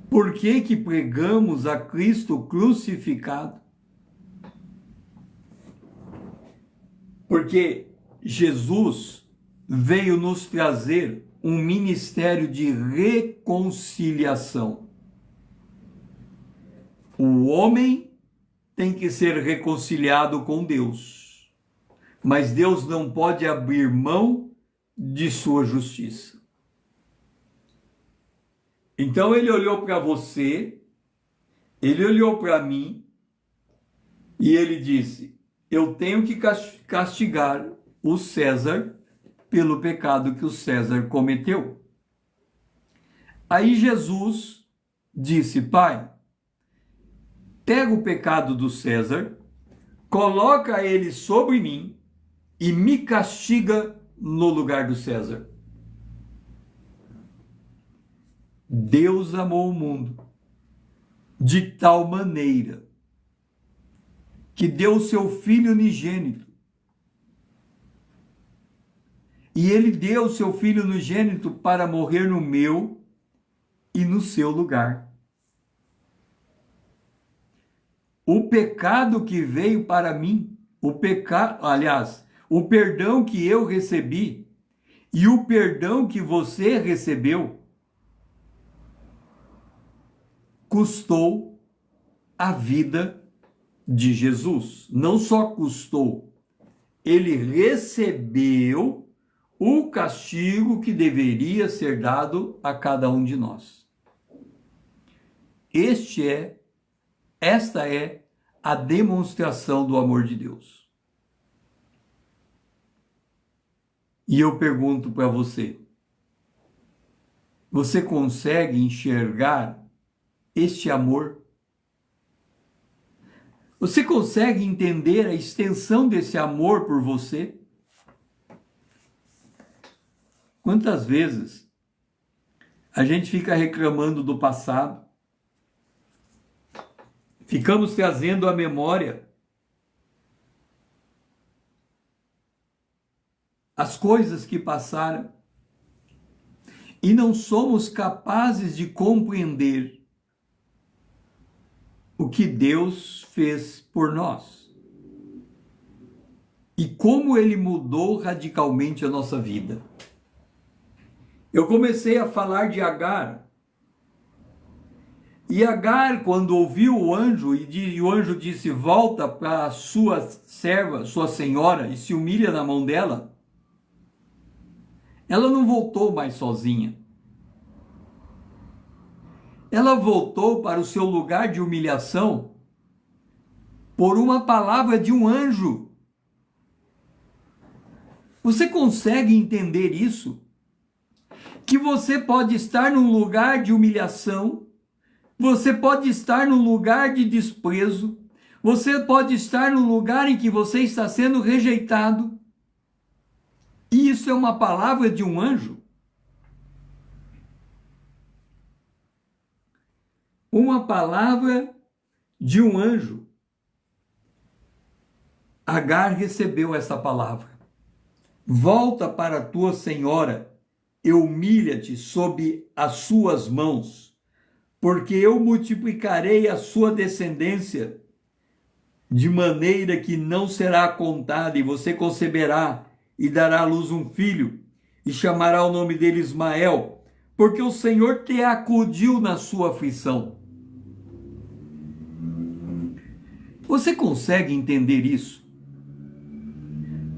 por que pregamos a Cristo crucificado? Porque Jesus veio nos trazer um ministério de reconciliação. O homem tem que ser reconciliado com Deus, mas Deus não pode abrir mão de sua justiça. Então ele olhou para você, ele olhou para mim e ele disse: eu tenho que castigar o César pelo pecado que o César cometeu. Aí Jesus disse: Pai, pega o pecado do César, coloca ele sobre mim e me castiga no lugar do César. Deus amou o mundo de tal maneira que deu o seu Filho unigênito. E ele deu o seu Filho unigênito para morrer no meu e no seu lugar. O pecado que veio para mim, o perdão que eu recebi e o perdão que você recebeu, custou a vida de Jesus. Não só custou, ele recebeu o castigo que deveria ser dado a cada um de nós. Esta é a demonstração do amor de Deus. E eu pergunto para você: você consegue enxergar este amor? Você consegue entender a extensão desse amor por você? Quantas vezes a gente fica reclamando do passado? Ficamos trazendo à memória as coisas que passaram e não somos capazes de compreender o que Deus fez por nós e como ele mudou radicalmente a nossa vida. Eu comecei a falar de Agar. E Agar, quando ouviu o anjo, e o anjo disse: volta para sua serva, sua senhora, e se humilha na mão dela, ela não voltou mais sozinha. Ela voltou para o seu lugar de humilhação por uma palavra de um anjo. Você consegue entender isso? Que você pode estar num lugar de humilhação, você pode estar num lugar de desprezo, você pode estar num lugar em que você está sendo rejeitado, e isso é uma palavra de um anjo? Uma palavra de um anjo. Agar recebeu essa palavra. Volta para a tua senhora, e humilha-te sob as suas mãos, porque eu multiplicarei a sua descendência de maneira que não será contada, e você conceberá e dará à luz um filho, e chamará o nome dele Ismael, porque o Senhor te acudiu na sua aflição. Você consegue entender isso?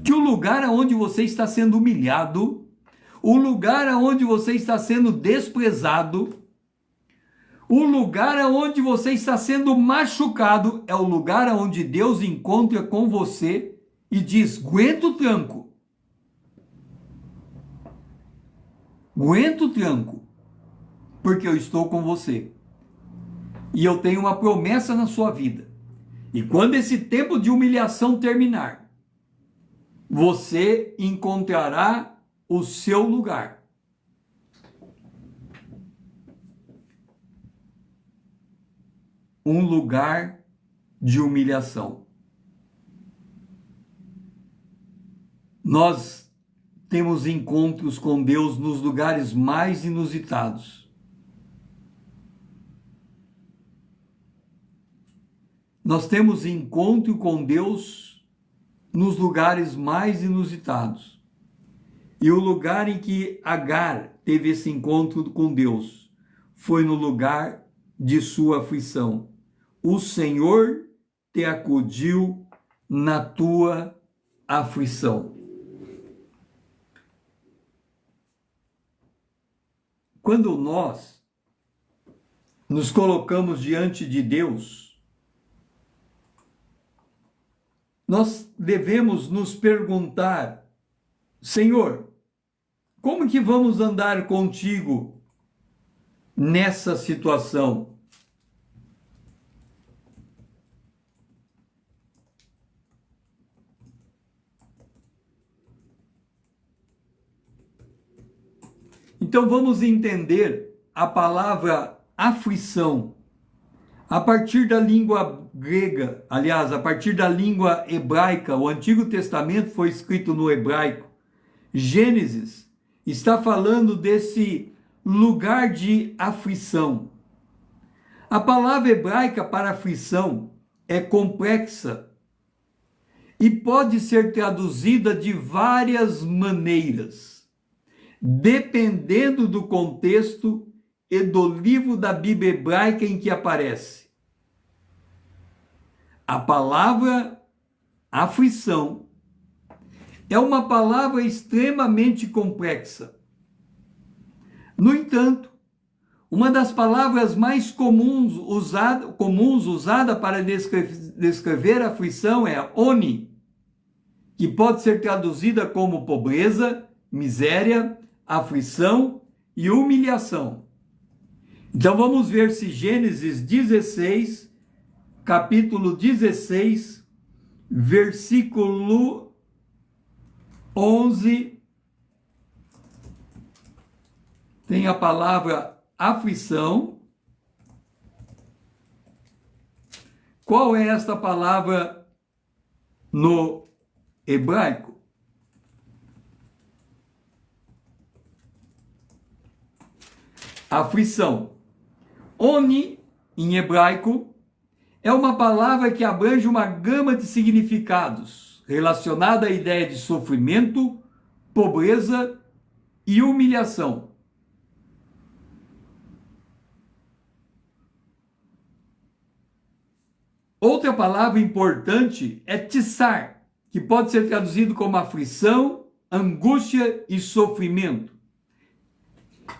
Que o lugar onde você está sendo humilhado, o lugar onde você está sendo desprezado, o lugar onde você está sendo machucado, é o lugar onde Deus encontra com você e diz: aguenta o tranco. Aguenta o tranco, porque eu estou com você. E eu tenho uma promessa na sua vida. E quando esse tempo de humilhação terminar, você encontrará o seu lugar. Um lugar de humilhação. Nós temos encontros com Deus nos lugares mais inusitados. Nós temos encontro com Deus nos lugares mais inusitados. E o lugar em que Agar teve esse encontro com Deus foi no lugar de sua aflição. O Senhor te acudiu na tua aflição. Quando nós nos colocamos diante de Deus, nós devemos nos perguntar: Senhor, como que vamos andar contigo nessa situação? Então vamos entender a palavra aflição a partir da língua grega, aliás, a partir da língua hebraica. O Antigo Testamento foi escrito no hebraico. Gênesis está falando desse lugar de aflição. A palavra hebraica para aflição é complexa e pode ser traduzida de várias maneiras, dependendo do contexto e do livro da Bíblia hebraica em que aparece. A palavra aflição é uma palavra extremamente complexa. No entanto, uma das palavras mais comuns usada para descrever a aflição é oni, que pode ser traduzida como pobreza, miséria, aflição e humilhação. Então vamos ver se Gênesis 16, capítulo 16, versículo 11, tem a palavra aflição. Qual é esta palavra no hebraico? Aflição. Oni, em hebraico, é uma palavra que abrange uma gama de significados relacionada à ideia de sofrimento, pobreza e humilhação. Outra palavra importante é tissar, que pode ser traduzido como aflição, angústia e sofrimento.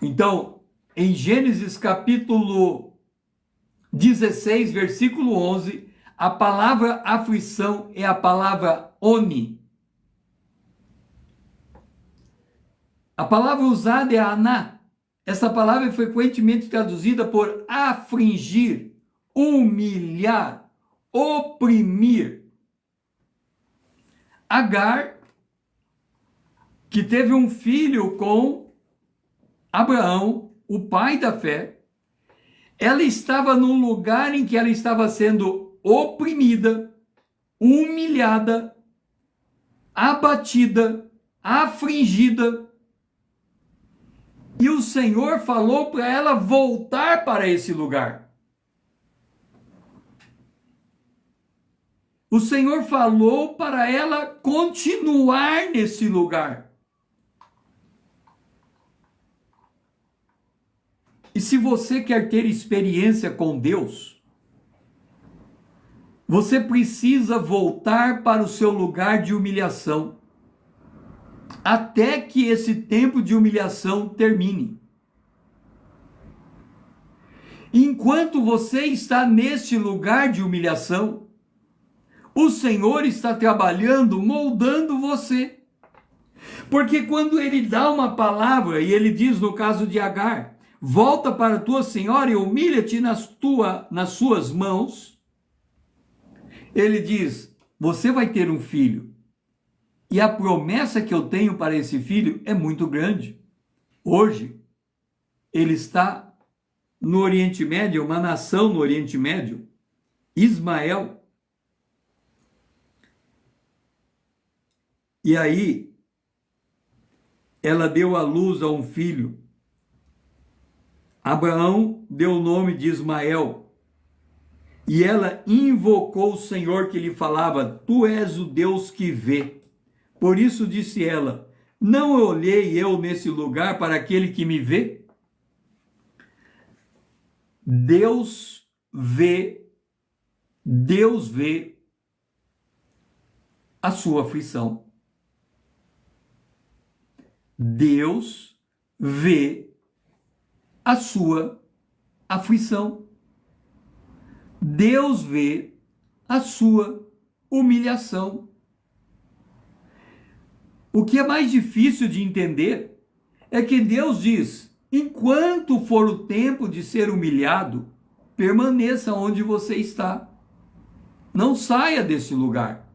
Então, em Gênesis capítulo 16, versículo 11, A palavra aflição é a palavra oni. A palavra usada é aná. Essa palavra é frequentemente traduzida por afligir, humilhar, oprimir. Agar, que teve um filho com Abraão, o pai da fé, ela estava num lugar em que ela estava sendo oprimida, humilhada, abatida, afligida. E o Senhor falou para ela voltar para esse lugar. O Senhor falou para ela continuar nesse lugar. E se você quer ter experiência com Deus, você precisa voltar para o seu lugar de humilhação, até que esse tempo de humilhação termine. Enquanto você está neste lugar de humilhação, o Senhor está trabalhando, moldando você. Porque quando Ele dá uma palavra, e Ele diz no caso de Agar, volta para a tua senhora e humilha-te nas suas mãos, Ele diz, você vai ter um filho. E a promessa que eu tenho para esse filho é muito grande. Hoje, ele está no Oriente Médio, uma nação no Oriente Médio, Ismael. E aí, ela deu à luz a um filho. Abraão deu o nome de Ismael. E ela invocou o Senhor que lhe falava, tu és o Deus que vê. Por isso disse ela, não olhei eu nesse lugar para aquele que me vê? Deus vê a sua aflição. Deus vê a sua aflição. Deus vê a sua humilhação. O que é mais difícil de entender é que Deus diz, enquanto for o tempo de ser humilhado, permaneça onde você está. Não saia desse lugar.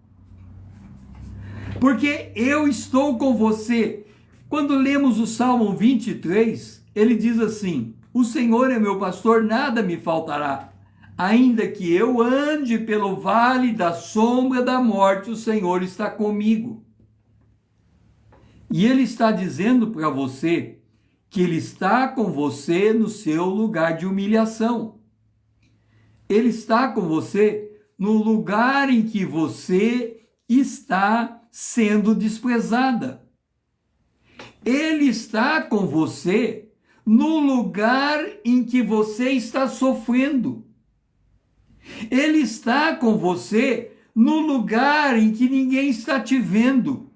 Porque eu estou com você. Quando lemos o Salmo 23, ele diz assim, o Senhor é meu pastor, nada me faltará. Ainda que eu ande pelo vale da sombra da morte, o Senhor está comigo. E Ele está dizendo para você que Ele está com você no seu lugar de humilhação. Ele está com você no lugar em que você está sendo desprezada. Ele está com você no lugar em que você está sofrendo. Ele está com você no lugar em que ninguém está te vendo.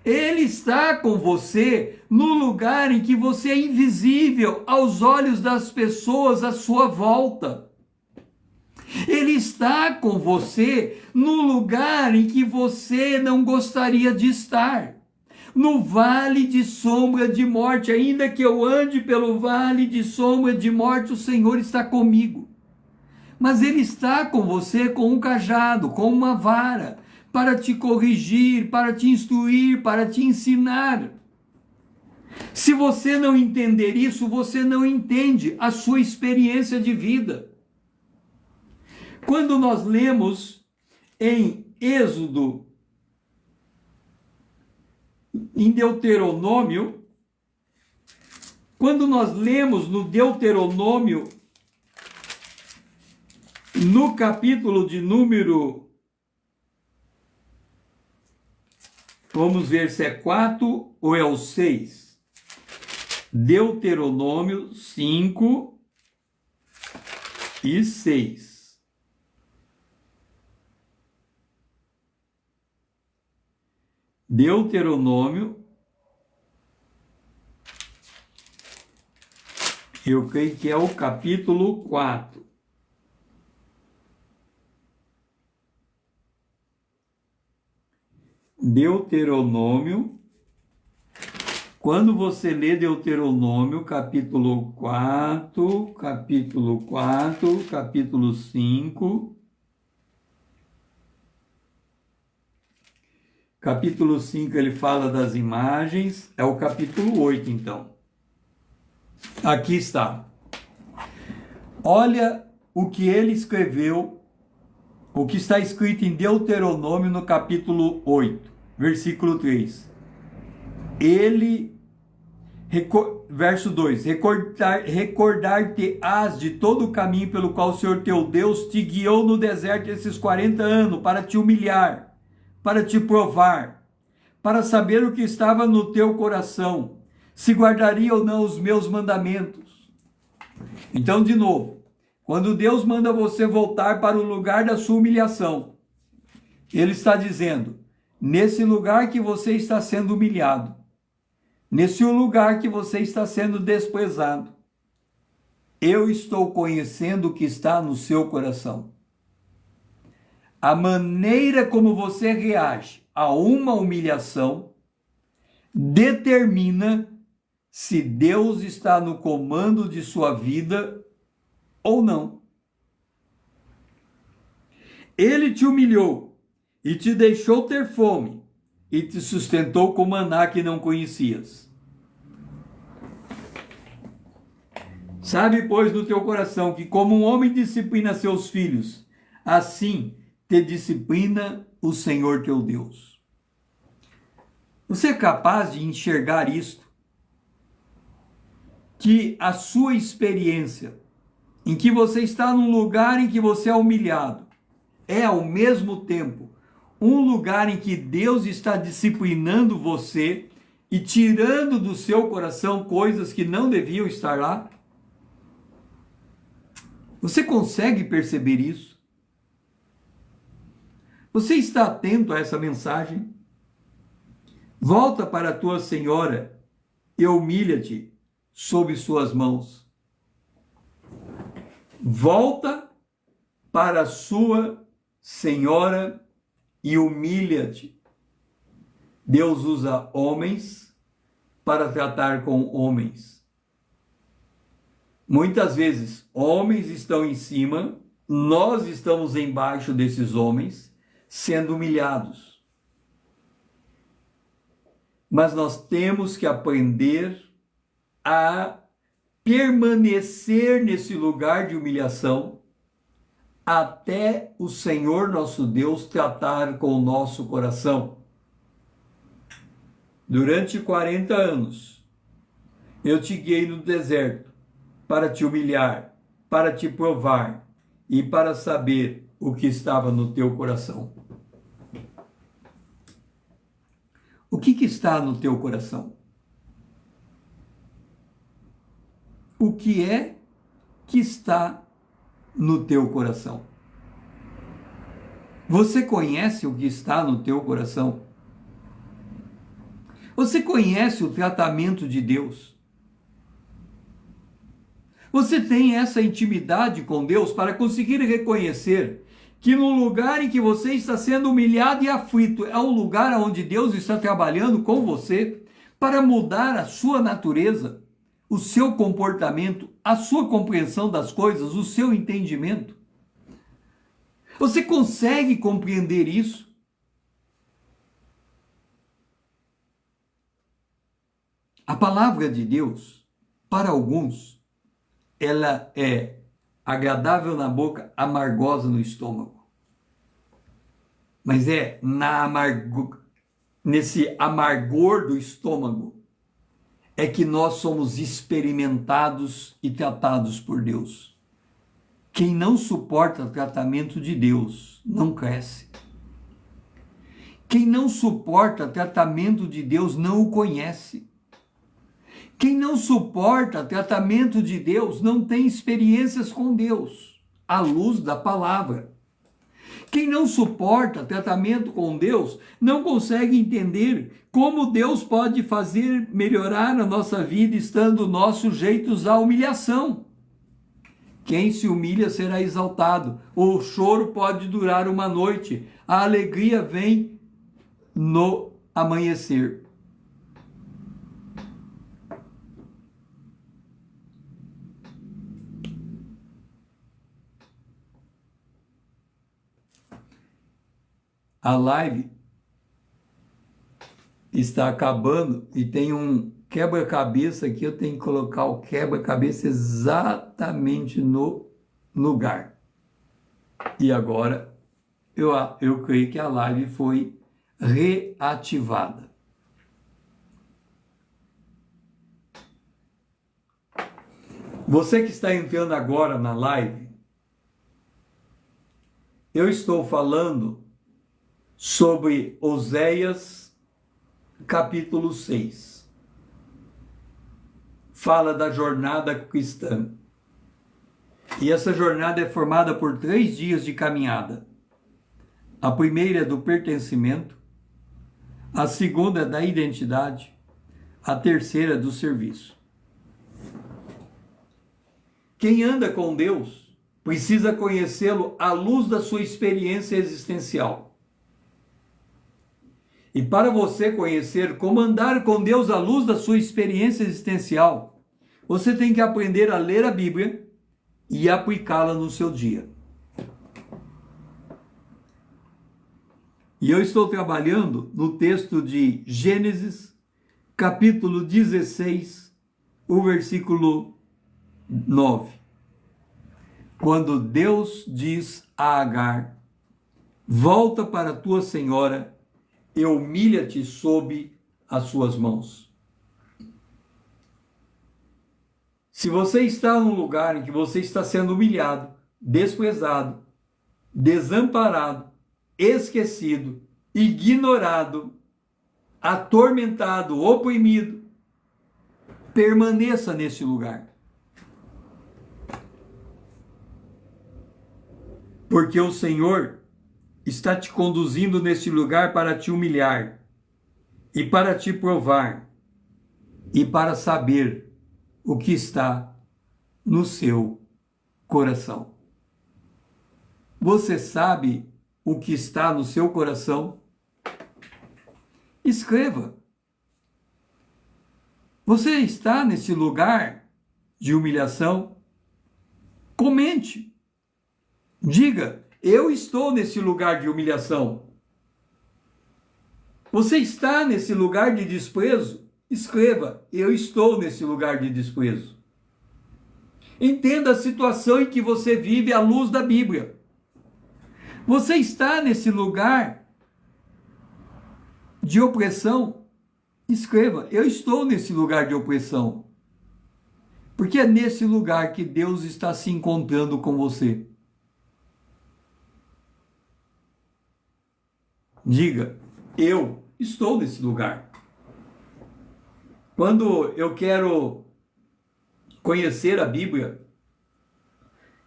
Ele está com você no lugar em que você é invisível aos olhos das pessoas à sua volta. Ele está com você no lugar em que você não gostaria de estar. No vale de sombra de morte, ainda que eu ande pelo vale de sombra de morte, o Senhor está comigo. Mas Ele está com você com um cajado, com uma vara, para te corrigir, para te instruir, para te ensinar. Se você não entender isso, você não entende a sua experiência de vida. Quando nós lemos em Êxodo, em Deuteronômio, quando nós lemos no Deuteronômio, no capítulo de número, vamos ver se é 4 ou é o 6. Deuteronômio 5 e 6. Deuteronômio, eu creio que é o capítulo 4. Deuteronômio. Quando você lê Deuteronômio, capítulo 4, capítulo 5, capítulo 5 ele fala das imagens, é o capítulo 8 então. Aqui está. Olha o que ele escreveu, o que está escrito em Deuteronômio no capítulo 8, versículo 3. Verso 2, recordar-te-ás de todo o caminho pelo qual o Senhor teu Deus te guiou no deserto esses 40 anos, para te humilhar, para te provar, para saber o que estava no teu coração, se guardaria ou não os meus mandamentos. Então, de novo, quando Deus manda você voltar para o lugar da sua humilhação, Ele está dizendo, nesse lugar que você está sendo humilhado, nesse lugar que você está sendo desprezado, eu estou conhecendo o que está no seu coração. A maneira como você reage a uma humilhação determina se Deus está no comando de sua vida ou não. Ele te humilhou e te deixou ter fome e te sustentou com maná que não conhecias. Sabe, pois, no teu coração que como um homem disciplina seus filhos, assim te disciplina o Senhor teu Deus. Você é capaz de enxergar isto? Que a sua experiência, em que você está num lugar em que você é humilhado, é ao mesmo tempo um lugar em que Deus está disciplinando você e tirando do seu coração coisas que não deviam estar lá? Você consegue perceber isso? Você está atento a essa mensagem? Volta para a tua senhora e humilha-te sob suas mãos. Volta para a sua senhora e humilha-te. Deus usa homens para tratar com homens. Muitas vezes, homens estão em cima, nós estamos embaixo desses homens, sendo humilhados. Mas nós temos que aprender a permanecer nesse lugar de humilhação até o Senhor nosso Deus tratar com o nosso coração. Durante 40 anos, eu te guiei no deserto para te humilhar, para te provar e para saber o que estava no teu coração. O que está no teu coração? O que é que está no teu coração? Você conhece o que está no teu coração? Você conhece o tratamento de Deus? Você tem essa intimidade com Deus para conseguir reconhecer que no lugar em que você está sendo humilhado e aflito é um lugar onde Deus está trabalhando com você para mudar a sua natureza, o seu comportamento, a sua compreensão das coisas, o seu entendimento? Você consegue compreender isso? A palavra de Deus, para alguns, ela é agradável na boca, amargosa no estômago. Mas é nesse amargor do estômago é que nós somos experimentados e tratados por Deus. Quem não suporta o tratamento de Deus não cresce. Quem não suporta o tratamento de Deus não o conhece. Quem não suporta o tratamento de Deus não tem experiências com Deus, à luz da palavra. Quem não suporta tratamento com Deus não consegue entender como Deus pode fazer melhorar a nossa vida estando nós sujeitos à humilhação. Quem se humilha será exaltado. O choro pode durar uma noite, a alegria vem no amanhecer. A live está acabando e tem um quebra-cabeça aqui. Eu tenho que colocar o quebra-cabeça exatamente no lugar. E agora eu creio que a live foi reativada. Você que está entrando agora na live, eu estou falando sobre Oséias, capítulo 6. Fala da jornada cristã. E essa jornada é formada por 3 dias de caminhada. A primeira é do pertencimento, a segunda é da identidade, a terceira é do serviço. Quem anda com Deus precisa conhecê-lo à luz da sua experiência existencial. E para você conhecer como andar com Deus à luz da sua experiência existencial, você tem que aprender a ler a Bíblia e aplicá-la no seu dia. E eu estou trabalhando no texto de Gênesis, capítulo 16, o versículo 9. Quando Deus diz a Agar: volta para tua senhora e humilha-te sob as suas mãos. Se você está num lugar em que você está sendo humilhado, desprezado, desamparado, esquecido, ignorado, atormentado, oprimido, permaneça nesse lugar. Porque o Senhor está te conduzindo nesse lugar para te humilhar e para te provar e para saber o que está no seu coração. Você sabe o que está no seu coração? Escreva. Você está nesse lugar de humilhação? Comente. Diga: eu estou nesse lugar de humilhação. Você está nesse lugar de desprezo? Escreva: eu estou nesse lugar de desprezo. Entenda a situação em que você vive à luz da Bíblia. Você está nesse lugar de opressão? Escreva: eu estou nesse lugar de opressão. Porque é nesse lugar que Deus está se encontrando com você. Diga: eu estou nesse lugar. Quando eu quero conhecer a Bíblia,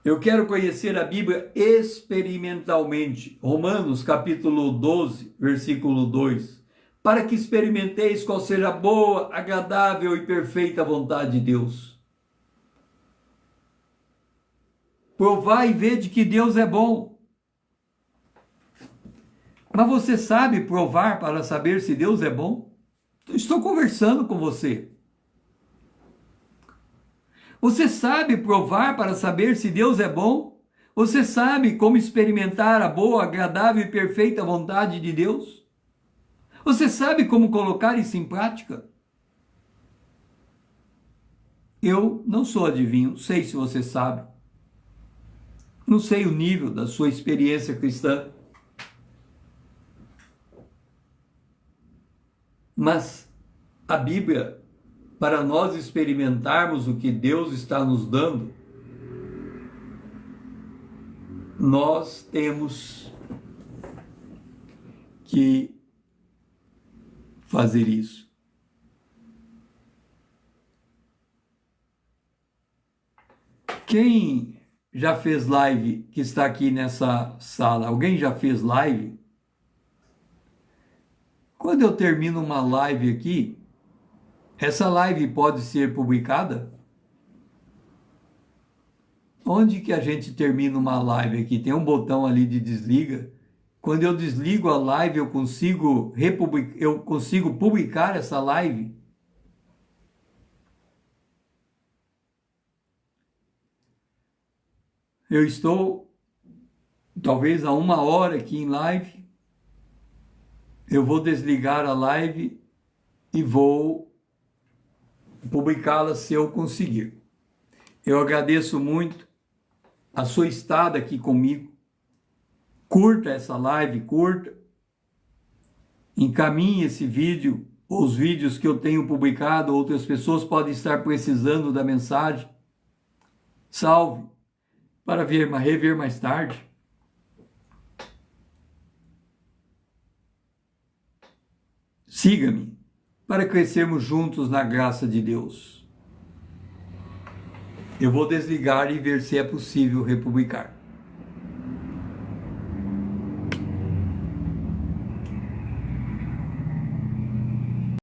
eu quero conhecer a Bíblia experimentalmente. Romanos capítulo 12, versículo 2. Para que experimenteis qual seja a boa, agradável e perfeita vontade de Deus. Provai e vede que Deus é bom. Mas você sabe provar para saber se Deus é bom? Estou conversando com você. Você sabe provar para saber se Deus é bom? Você sabe como experimentar a boa, agradável e perfeita vontade de Deus? Você sabe como colocar isso em prática? Eu não sou adivinho, não sei se você sabe. Não sei o nível da sua experiência cristã. Mas a Bíblia, para nós experimentarmos o que Deus está nos dando, nós temos que fazer isso. Quem já fez live que está aqui nessa sala? Alguém já fez live? Quando eu termino uma live aqui, essa live pode ser publicada? Onde que a gente termina uma live aqui? Tem um botão ali de desliga quando eu desligo a live, eu consigo publicar essa live? Eu estou talvez há 1 hora aqui em live. Eu vou desligar a live e vou publicá-la se eu conseguir. Eu agradeço muito a sua estada aqui comigo. Curta essa live, curta. Encaminhe esse vídeo, os vídeos que eu tenho publicado, outras pessoas podem estar precisando da mensagem. Salve, para rever mais tarde. Siga-me, para crescermos juntos na graça de Deus. Eu vou desligar e ver se é possível republicar.